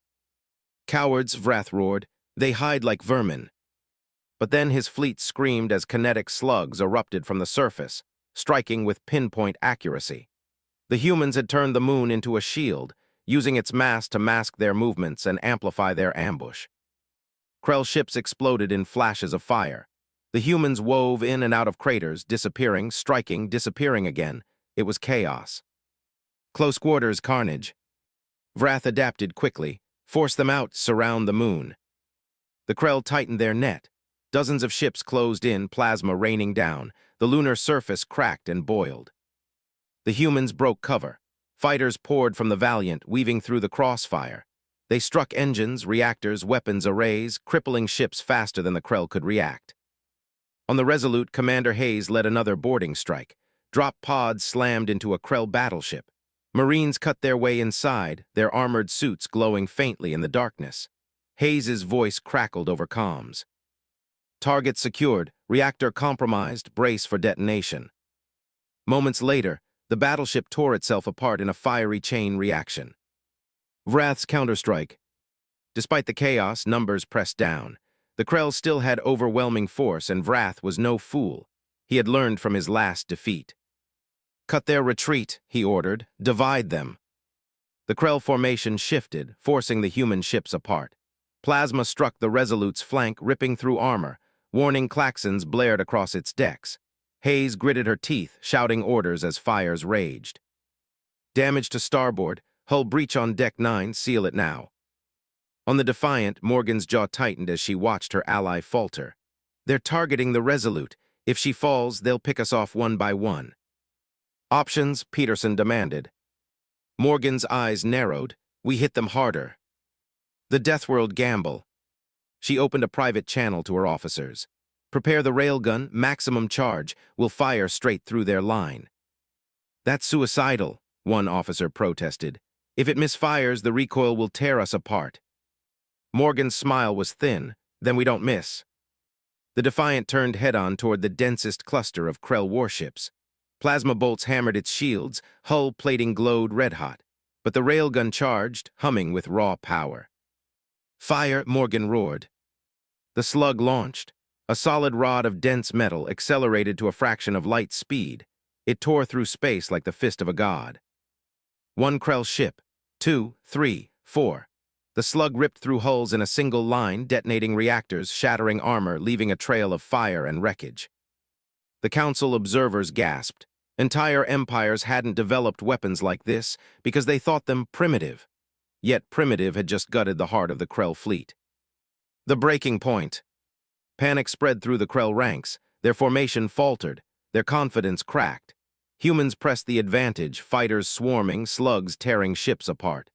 "Cowards," Vrath roared. "They hide like vermin." But then his fleet screamed as kinetic slugs erupted from the surface, striking with pinpoint accuracy. The humans had turned the moon into a shield, using its mass to mask their movements and amplify their ambush. Krell ships exploded in flashes of fire. The humans wove in and out of craters, disappearing, striking, disappearing again. It was chaos. Close quarters carnage. Vrath adapted quickly. "Force them out, surround the moon." The Krell tightened their net. Dozens of ships closed in, plasma raining down. The lunar surface cracked and boiled. The humans broke cover. Fighters poured from the Valiant, weaving through the crossfire. They struck engines, reactors, weapons arrays, crippling ships faster than the Krell could react. On the Resolute, Commander Hayes led another boarding strike. Drop pods slammed into a Krell battleship. Marines cut their way inside, their armored suits glowing faintly in the darkness. Hayes's voice crackled over comms. "Target secured, reactor compromised, brace for detonation." Moments later, the battleship tore itself apart in a fiery chain reaction. Vrath's counterstrike. Despite the chaos, numbers pressed down. The Krell still had overwhelming force, and Vrath was no fool. He had learned from his last defeat. "Cut their retreat," he ordered. "Divide them." The Krell formation shifted, forcing the human ships apart. Plasma struck the Resolute's flank, ripping through armor. Warning klaxons blared across its decks. Hayes gritted her teeth, shouting orders as fires raged. "Damage to starboard. Hull breach on deck 9. Seal it now." On the Defiant, Morgan's jaw tightened as she watched her ally falter. "They're targeting the Resolute. If she falls, they'll pick us off one by one. Options, Peterson demanded. Morgan's eyes narrowed. We hit them harder. The Deathworld gamble. She opened a private channel to her officers. Prepare the railgun, maximum charge. We'll fire straight through their line. That's suicidal, one officer protested. If it misfires, the recoil will tear us apart. Morgan's smile was thin. Then we don't miss. The Defiant turned head-on toward the densest cluster of Krell warships. Plasma bolts hammered its shields, hull plating glowed red-hot. But the railgun charged, humming with raw power. Fire, Morgan roared. The slug launched. A solid rod of dense metal accelerated to a fraction of light speed. It tore through space like the fist of a god. One Krell ship. 2, 3, 4. The slug ripped through hulls in a single line, detonating reactors, shattering armor, leaving a trail of fire and wreckage. The Council observers gasped. Entire empires hadn't developed weapons like this because they thought them primitive. Yet primitive had just gutted the heart of the Krell fleet. The breaking point. Panic spread through the Krell ranks. Their formation faltered. Their confidence cracked. Humans pressed the advantage, fighters swarming, slugs tearing ships apart.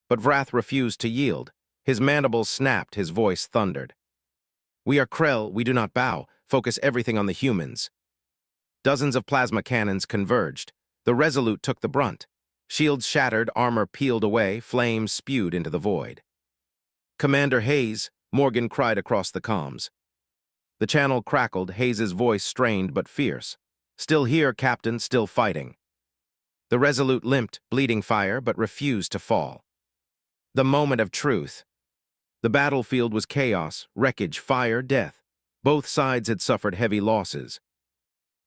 But Vrath refused to yield. His mandibles snapped, his voice thundered. We are Krell, we do not bow. Focus everything on the humans. Dozens of plasma cannons converged. The Resolute took the brunt. Shields shattered, armor peeled away, flames spewed into the void. Commander Hayes, Morgan cried across the comms. The channel crackled, Hayes' voice strained but fierce. Still here, Captain, still fighting. The Resolute limped, bleeding fire, but refused to fall. The moment of truth. The battlefield was chaos, wreckage, fire, death. Both sides had suffered heavy losses.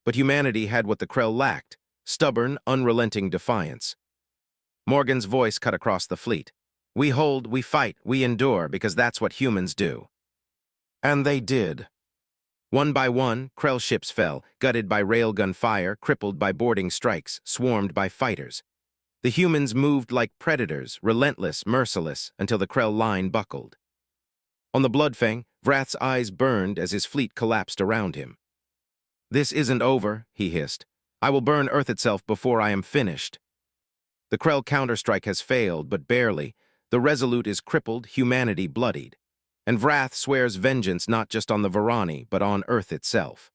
But humanity had what the Krell lacked, stubborn, unrelenting defiance. Morgan's voice cut across the fleet. We hold, we fight, we endure, because that's what humans do. And they did. One by one, Krell ships fell, gutted by railgun fire, crippled by boarding strikes, swarmed by fighters. The humans moved like predators, relentless, merciless, until the Krell line buckled. On the Bloodfang, Vrath's eyes burned as his fleet collapsed around him. This isn't over, he hissed. I will burn Earth itself before I am finished. The Krell counterstrike has failed, but barely. The Resolute is crippled, humanity bloodied. And Vrath swears vengeance not just on the Varani, but on Earth itself.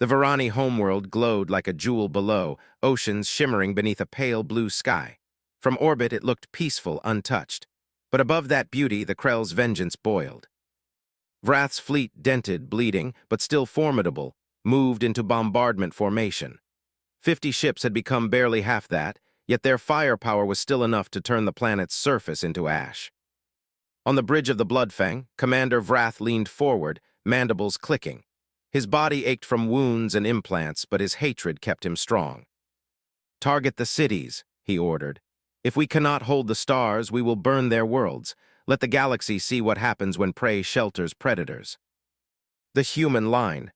The Varani homeworld glowed like a jewel below, oceans shimmering beneath a pale blue sky. From orbit it looked peaceful, untouched. But above that beauty, the Krell's vengeance boiled. Vrath's fleet, dented, bleeding, but still formidable, moved into bombardment formation. 50 ships had become barely half that, yet their firepower was still enough to turn the planet's surface into ash. On the bridge of the Bloodfang, Commander Vrath leaned forward, mandibles clicking. His body ached from wounds and implants, but his hatred kept him strong. Target the cities, he ordered. If we cannot hold the stars, we will burn their worlds. Let the galaxy see what happens when prey shelters predators. The human line.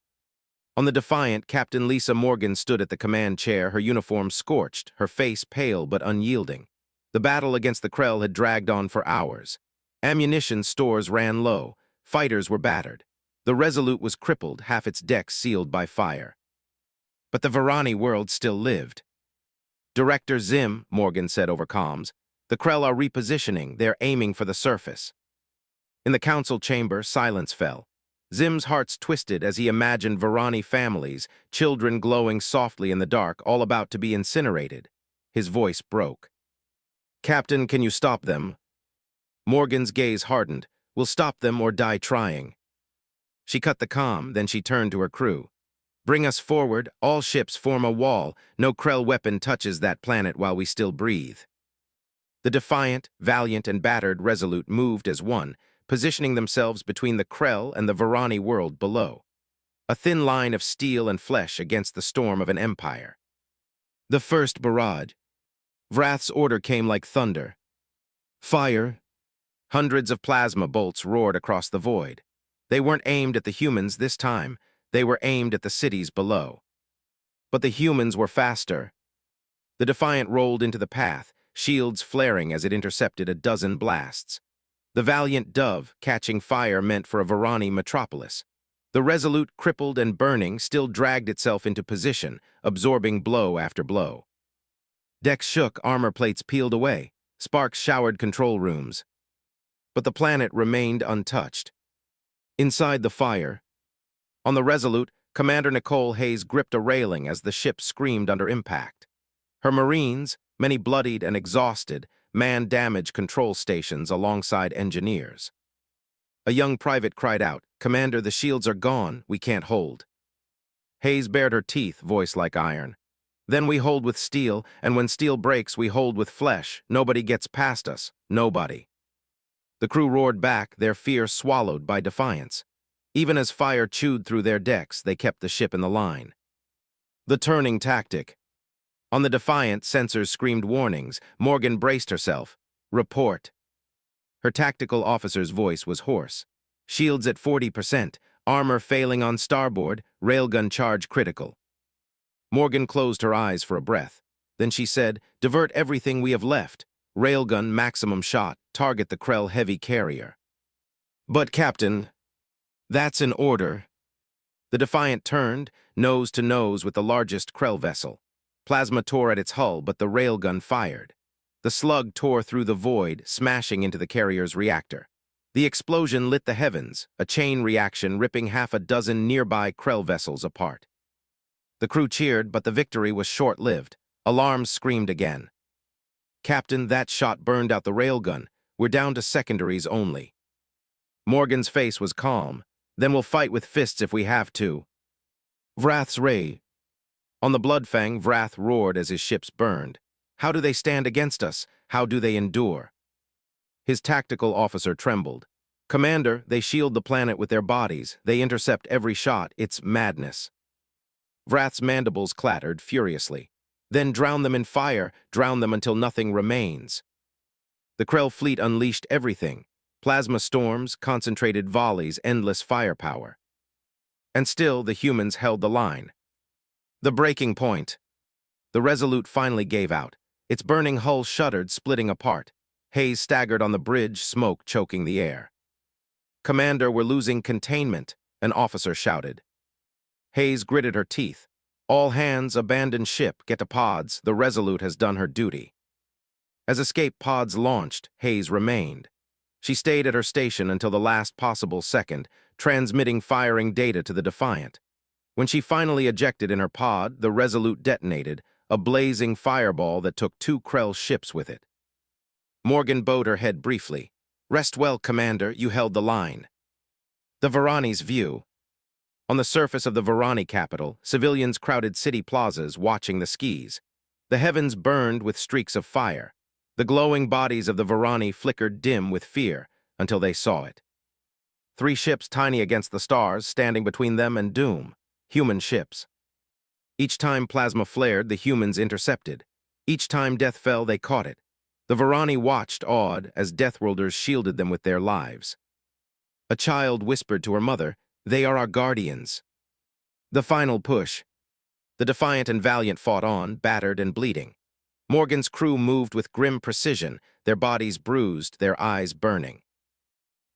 On the Defiant, Captain Lisa Morgan stood at the command chair, her uniform scorched, her face pale but unyielding. The battle against the Krell had dragged on for hours. Ammunition stores ran low. Fighters were battered. The Resolute was crippled, half its decks sealed by fire. But the Varani world still lived. Director Zim, Morgan said over comms, the Krell are repositioning, they're aiming for the surface. In the council chamber, silence fell. Zim's hearts twisted as he imagined Varani families, children glowing softly in the dark, all about to be incinerated. His voice broke. Captain, can you stop them? Morgan's gaze hardened. We'll stop them or die trying. She cut the comm, then she turned to her crew. Bring us forward, all ships form a wall. No Krell weapon touches that planet while we still breathe. The Defiant, Valiant, and battered Resolute moved as one, positioning themselves between the Krell and the Varani world below. A thin line of steel and flesh against the storm of an empire. The first barrage. Vrath's order came like thunder. Fire! Hundreds of plasma bolts roared across the void. They weren't aimed at the humans this time. They were aimed at the cities below. But the humans were faster. The Defiant rolled into the path, shields flaring as it intercepted a dozen blasts. The Valiant Dove, catching fire, meant for a Varani metropolis. The Resolute, crippled and burning, still dragged itself into position, absorbing blow after blow. Decks shook, armor plates peeled away, sparks showered control rooms. But the planet remained untouched. Inside the fire, on the Resolute, Commander Nicole Hayes gripped a railing as the ship screamed under impact. Her Marines, many bloodied and exhausted, manned damage control stations alongside engineers. A young private cried out, "Commander, the shields are gone, we can't hold." Hayes bared her teeth, voice like iron. "Then we hold with steel, and when steel breaks, we hold with flesh. Nobody gets past us. Nobody." The crew roared back, their fear swallowed by defiance. Even as fire chewed through their decks, they kept the ship in the line. The turning tactic. On the Defiant, sensors screamed warnings. Morgan braced herself. "Report." Her tactical officer's voice was hoarse. "Shields at 40%, armor failing on starboard, railgun charge critical." Morgan closed her eyes for a breath. Then she said, "Divert everything we have left. Railgun maximum shot, target the Krell heavy carrier." "But, Captain, that's an order." The Defiant turned, nose to nose with the largest Krell vessel. Plasma tore at its hull, but the railgun fired. The slug tore through the void, smashing into the carrier's reactor. The explosion lit the heavens, a chain reaction ripping half a dozen nearby Krell vessels apart. The crew cheered, but the victory was short-lived. Alarms screamed again. "Captain, that shot burned out the railgun. We're down to secondaries only." Morgan's face was calm. "Then we'll fight with fists if we have to." Vrath's ray. On the Bloodfang, Vrath roared as his ships burned. "How do they stand against us? How do they endure?" His tactical officer trembled. "Commander, they shield the planet with their bodies. They intercept every shot. It's madness." Vrath's mandibles clattered furiously. "Then drown them in fire, drown them until nothing remains." The Krell fleet unleashed everything. Plasma storms, concentrated volleys, endless firepower. And still the humans held the line. The breaking point. The Resolute finally gave out. Its burning hull shuddered, splitting apart. Hayes staggered on the bridge, smoke choking the air. "Commander, we're losing containment," an officer shouted. Hayes gritted her teeth. "All hands, abandon ship, get to pods. The Resolute has done her duty." As escape pods launched, Hayes remained. She stayed at her station until the last possible second, transmitting firing data to the Defiant. When she finally ejected in her pod, the Resolute detonated, a blazing fireball that took 2 Krell ships with it. Morgan bowed her head briefly. "Rest well, Commander, you held the line." The Varani's view. On the surface of the Varani capital, civilians crowded city plazas watching the skis. The heavens burned with streaks of fire. The glowing bodies of the Varani flickered dim with fear until they saw it. 3 ships tiny against the stars, standing between them and doom. Human ships. Each time plasma flared, the humans intercepted. Each time death fell, they caught it. The Varani watched, awed, as Deathworlders shielded them with their lives. A child whispered to her mother, "They are our guardians." The final push. The Defiant and Valiant fought on, battered and bleeding. Morgan's crew moved with grim precision, their bodies bruised, their eyes burning.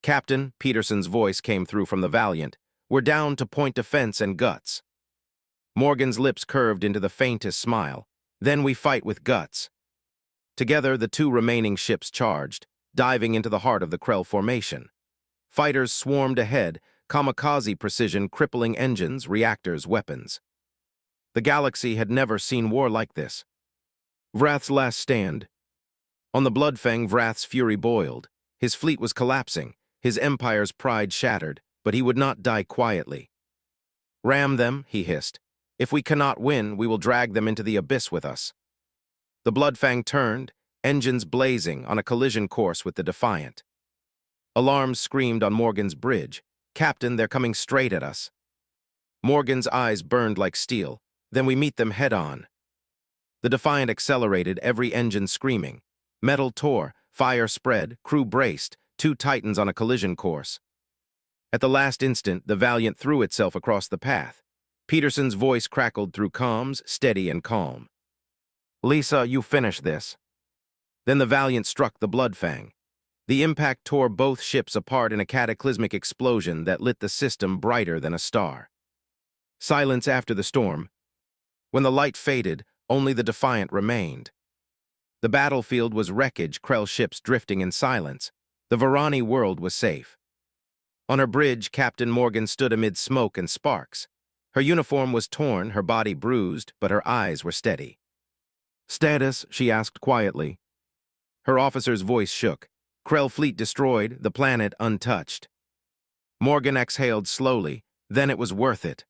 "Captain," Peterson's voice came through from the Valiant, "we're down to point defense and guts." Morgan's lips curved into the faintest smile. "Then we fight with guts." Together, the 2 remaining ships charged, diving into the heart of the Krell formation. Fighters swarmed ahead, kamikaze precision crippling engines, reactors, weapons. The galaxy had never seen war like this. Vrath's last stand. On the Bloodfang, Vrath's fury boiled. His fleet was collapsing, his empire's pride shattered, but he would not die quietly. "Ram them," he hissed. "If we cannot win, we will drag them into the abyss with us." The Bloodfang turned, engines blazing, on a collision course with the Defiant. Alarms screamed on Morgan's bridge. "Captain, they're coming straight at us." Morgan's eyes burned like steel. "Then we meet them head-on." The Defiant accelerated, every engine screaming. Metal tore, fire spread, crew braced, 2 Titans on a collision course. At the last instant, the Valiant threw itself across the path. Peterson's voice crackled through comms, steady and calm. "Lisa, you finish this." Then the Valiant struck the Bloodfang. The impact tore both ships apart in a cataclysmic explosion that lit the system brighter than a star. Silence after the storm. When the light faded, only the Defiant remained. The battlefield was wreckage, Krell's ships drifting in silence. The Varani world was safe. On her bridge, Captain Morgan stood amid smoke and sparks. Her uniform was torn, her body bruised, but her eyes were steady. "Status?" she asked quietly. Her officer's voice shook. "Krell fleet destroyed, the planet untouched." Morgan exhaled slowly. Then it was worth it.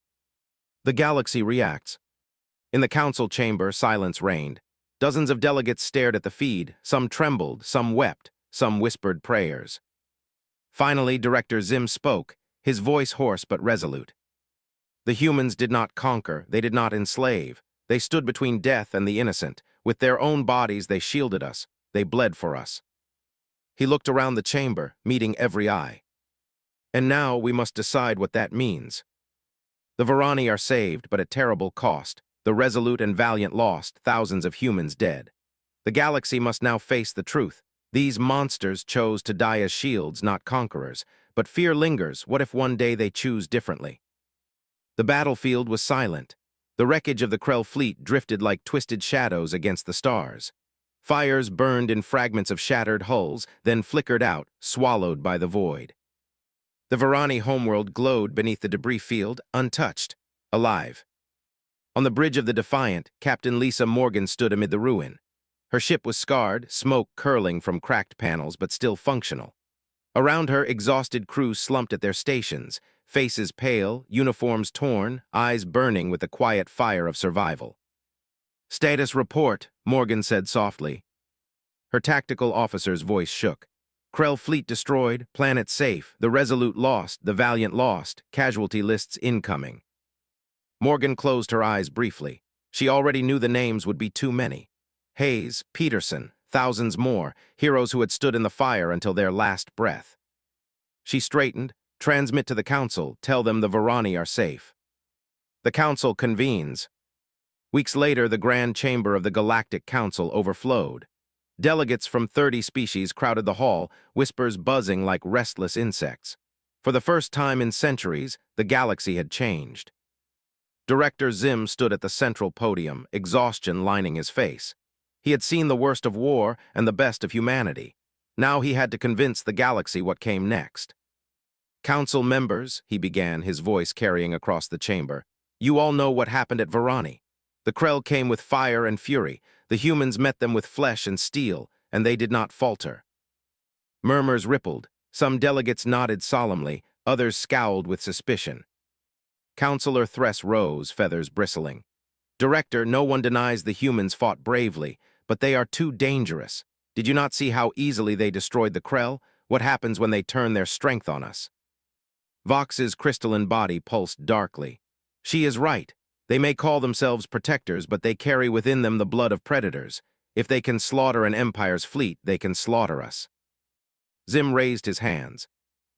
The galaxy reacts. In the council chamber, silence reigned. Dozens of delegates stared at the feed. Some trembled, some wept, some whispered prayers. Finally, Director Zim spoke, his voice hoarse but resolute. The humans did not conquer, they did not enslave. They stood between death and the innocent. With their own bodies, they shielded us. They bled for us. He looked around the chamber, meeting every eye. And now we must decide what that means. The Varani are saved, but at terrible cost. The resolute and valiant lost, thousands of humans dead. The galaxy must now face the truth. These monsters chose to die as shields, not conquerors. But fear lingers. What if one day they choose differently? The battlefield was silent. The wreckage of the Krell fleet drifted like twisted shadows against the stars. Fires burned in fragments of shattered hulls, then flickered out, swallowed by the void. The Varani homeworld glowed beneath the debris field, untouched, alive. On the bridge of the Defiant, Captain Lisa Morgan stood amid the ruin. Her ship was scarred, smoke curling from cracked panels, but still functional. Around her, exhausted crews slumped at their stations, faces pale, uniforms torn, eyes burning with the quiet fire of survival. "Status report," Morgan said softly. Her tactical officer's voice shook. "Krell fleet destroyed, planet safe, the Resolute lost, the Valiant lost, casualty lists incoming." Morgan closed her eyes briefly. She already knew the names would be too many. Hayes, Peterson, thousands more, heroes who had stood in the fire until their last breath. She straightened. "Transmit to the council, tell them the Varani are safe." The council convenes. Weeks later, the grand chamber of the Galactic Council overflowed. Delegates from 30 species crowded the hall, whispers buzzing like restless insects. For the first time in centuries, the galaxy had changed. Director Zim stood at the central podium, exhaustion lining his face. He had seen the worst of war and the best of humanity. Now he had to convince the galaxy what came next. "Council members," he began, his voice carrying across the chamber, "you all know what happened at Varani. The Krell came with fire and fury. The humans met them with flesh and steel, and they did not falter." Murmurs rippled. Some delegates nodded solemnly, others scowled with suspicion. Councilor Thress rose, feathers bristling. "Director, no one denies the humans fought bravely, but they are too dangerous. Did you not see how easily they destroyed the Krell? What happens when they turn their strength on us?" Vox's crystalline body pulsed darkly. "She is right. They may call themselves protectors, but they carry within them the blood of predators. If they can slaughter an empire's fleet, they can slaughter us." Zim raised his hands.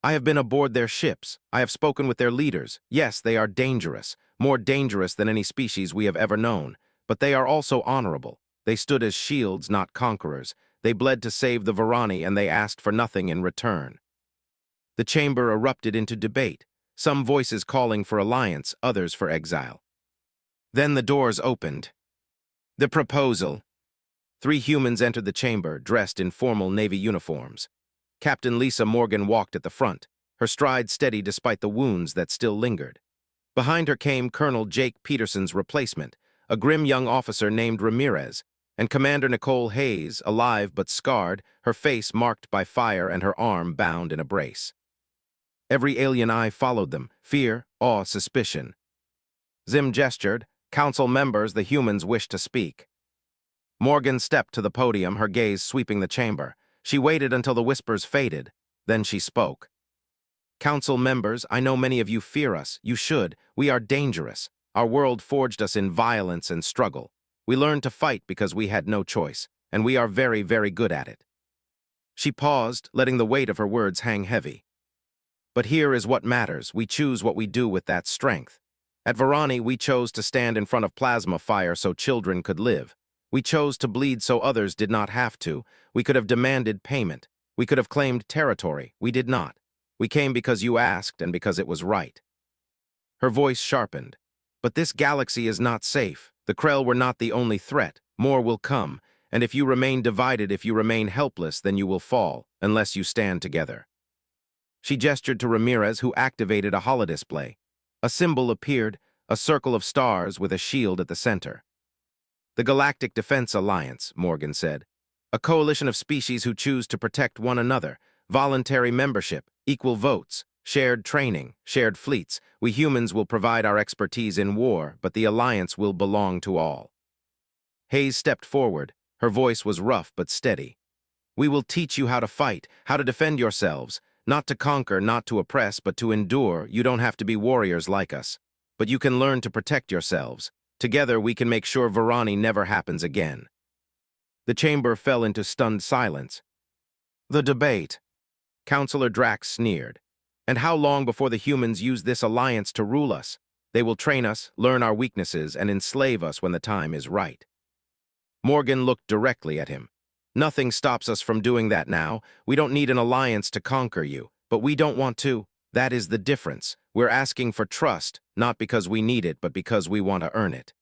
"I have been aboard their ships. I have spoken with their leaders. Yes, they are dangerous, more dangerous than any species we have ever known. But they are also honorable. They stood as shields, not conquerors. They bled to save the Varani, and they asked for nothing in return." The chamber erupted into debate, some voices calling for alliance, others for exile. Then the doors opened. "The proposal." 3 humans entered the chamber, dressed in formal Navy uniforms. Captain Lisa Morgan walked at the front, her stride steady despite the wounds that still lingered. Behind her came Colonel Jake Peterson's replacement, a grim young officer named Ramirez, and Commander Nicole Hayes, alive but scarred, her face marked by fire and her arm bound in a brace. Every alien eye followed them, fear, awe, suspicion. Zim gestured. "Council members, the humans wish to speak." Morgan stepped to the podium, her gaze sweeping the chamber. She waited until the whispers faded. Then she spoke. "Council members, I know many of you fear us. You should. We are dangerous. Our world forged us in violence and struggle. We learned to fight because we had no choice, and we are very, very good at it." She paused, letting the weight of her words hang heavy. "But here is what matters. We choose what we do with that strength. At Varani, we chose to stand in front of plasma fire so children could live. We chose to bleed so others did not have to. We could have demanded payment. We could have claimed territory. We did not. We came because you asked and because it was right. Her voice sharpened. But this galaxy is not safe. The Krell were not the only threat. More will come. And if you remain divided, if you remain helpless, then you will fall, unless you stand together. She gestured to Ramirez, who activated a holodisplay. A symbol appeared, a circle of stars with a shield at the center. The Galactic Defense Alliance, Morgan said. A coalition of species who choose to protect one another. Voluntary membership, equal votes, shared training, shared fleets. We humans will provide our expertise in war, but the Alliance will belong to all. Hayes stepped forward. Her voice was rough but steady. We will teach you how to fight, how to defend yourselves. Not to conquer, not to oppress, but to endure. You don't have to be warriors like us. But you can learn to protect yourselves. Together, we can make sure Varani never happens again. The chamber fell into stunned silence. The debate. Counselor Drax sneered. And how long before the humans use this alliance to rule us? They will train us, learn our weaknesses, and enslave us when the time is right. Morgan looked directly at him. Nothing stops us from doing that now. We don't need an alliance to conquer you, but we don't want to. That is the difference. We're asking for trust, not because we need it, but because we want to earn it.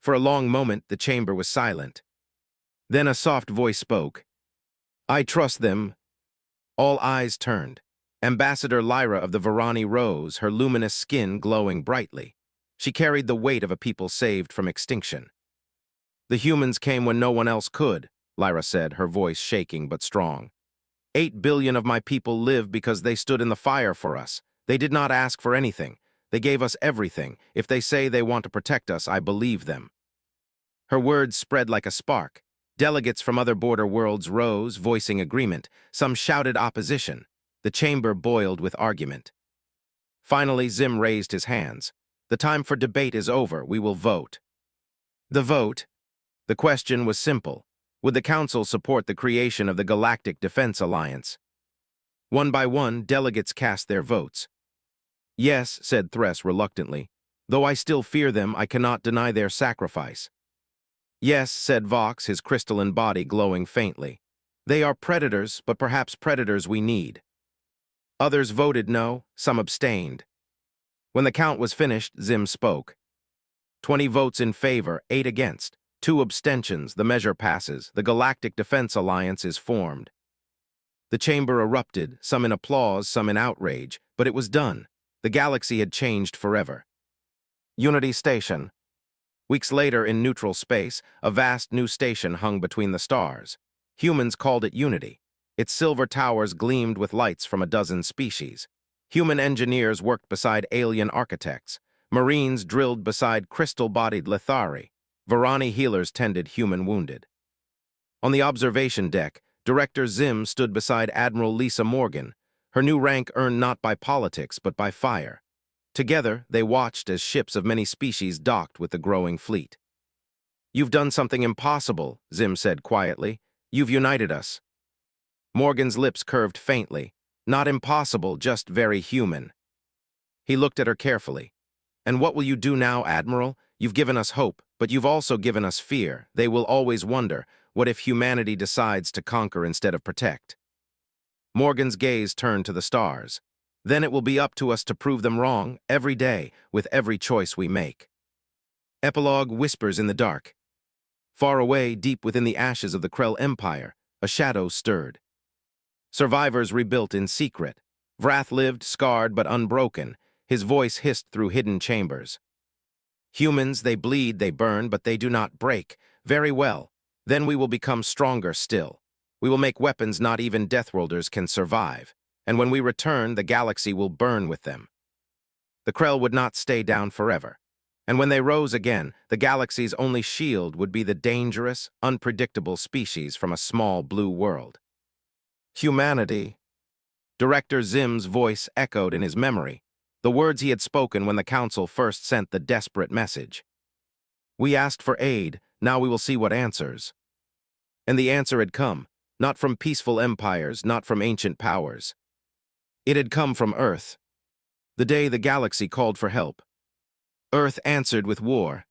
For a long moment, the chamber was silent. Then a soft voice spoke. I trust them. All eyes turned. Ambassador Lyra of the Varani rose, her luminous skin glowing brightly. She carried the weight of a people saved from extinction. The humans came when no one else could, Lyra said, her voice shaking but strong. 8 billion of my people live because they stood in the fire for us. They did not ask for anything. They gave us everything. If they say they want to protect us, I believe them. Her words spread like a spark. Delegates from other border worlds rose, voicing agreement. Some shouted opposition. The chamber boiled with argument. Finally, Zim raised his hands. The time for debate is over. We will vote. The vote. The question was simple. Would the Council support the creation of the Galactic Defense Alliance? One by one, delegates cast their votes. Yes, said Thress reluctantly. Though I still fear them, I cannot deny their sacrifice. Yes, said Vox, his crystalline body glowing faintly. They are predators, but perhaps predators we need. Others voted no, some abstained. When the count was finished, Zim spoke. 20 votes in favor, 8 against. 2 abstentions, the measure passes. The Galactic Defense Alliance is formed. The chamber erupted, some in applause, some in outrage, but it was done. The galaxy had changed forever. Unity Station. Weeks later, in neutral space, a vast new station hung between the stars. Humans called it Unity. Its silver towers gleamed with lights from a dozen species. Human engineers worked beside alien architects. Marines drilled beside crystal-bodied Lithari. Varani healers tended human wounded. On the observation deck, Director Zim stood beside Admiral Lisa Morgan, her new rank earned not by politics but by fire. Together, they watched as ships of many species docked with the growing fleet. You've done something impossible, Zim said quietly. You've united us. Morgan's lips curved faintly. Not impossible, just very human. He looked at her carefully. And what will you do now, Admiral? You've given us hope, but you've also given us fear. They will always wonder, what if humanity decides to conquer instead of protect? Morgan's gaze turned to the stars. Then it will be up to us to prove them wrong, every day, with every choice we make. Epilogue whispers in the dark. Far away, deep within the ashes of the Krell Empire, a shadow stirred. Survivors rebuilt in secret. Vrath lived, scarred but unbroken. His voice hissed through hidden chambers. Humans, they bleed, they burn, but they do not break. Very well. Then we will become stronger still. We will make weapons not even Deathworlders can survive. And when we return, the galaxy will burn with them. The Krell would not stay down forever. And when they rose again, the galaxy's only shield would be the dangerous, unpredictable species from a small blue world. Humanity. Director Zim's voice echoed in his memory, the words he had spoken when the Council first sent the desperate message. We asked for aid, now we will see what answers. And the answer had come, not from peaceful empires, not from ancient powers. It had come from Earth. The day the galaxy called for help. Earth answered with war.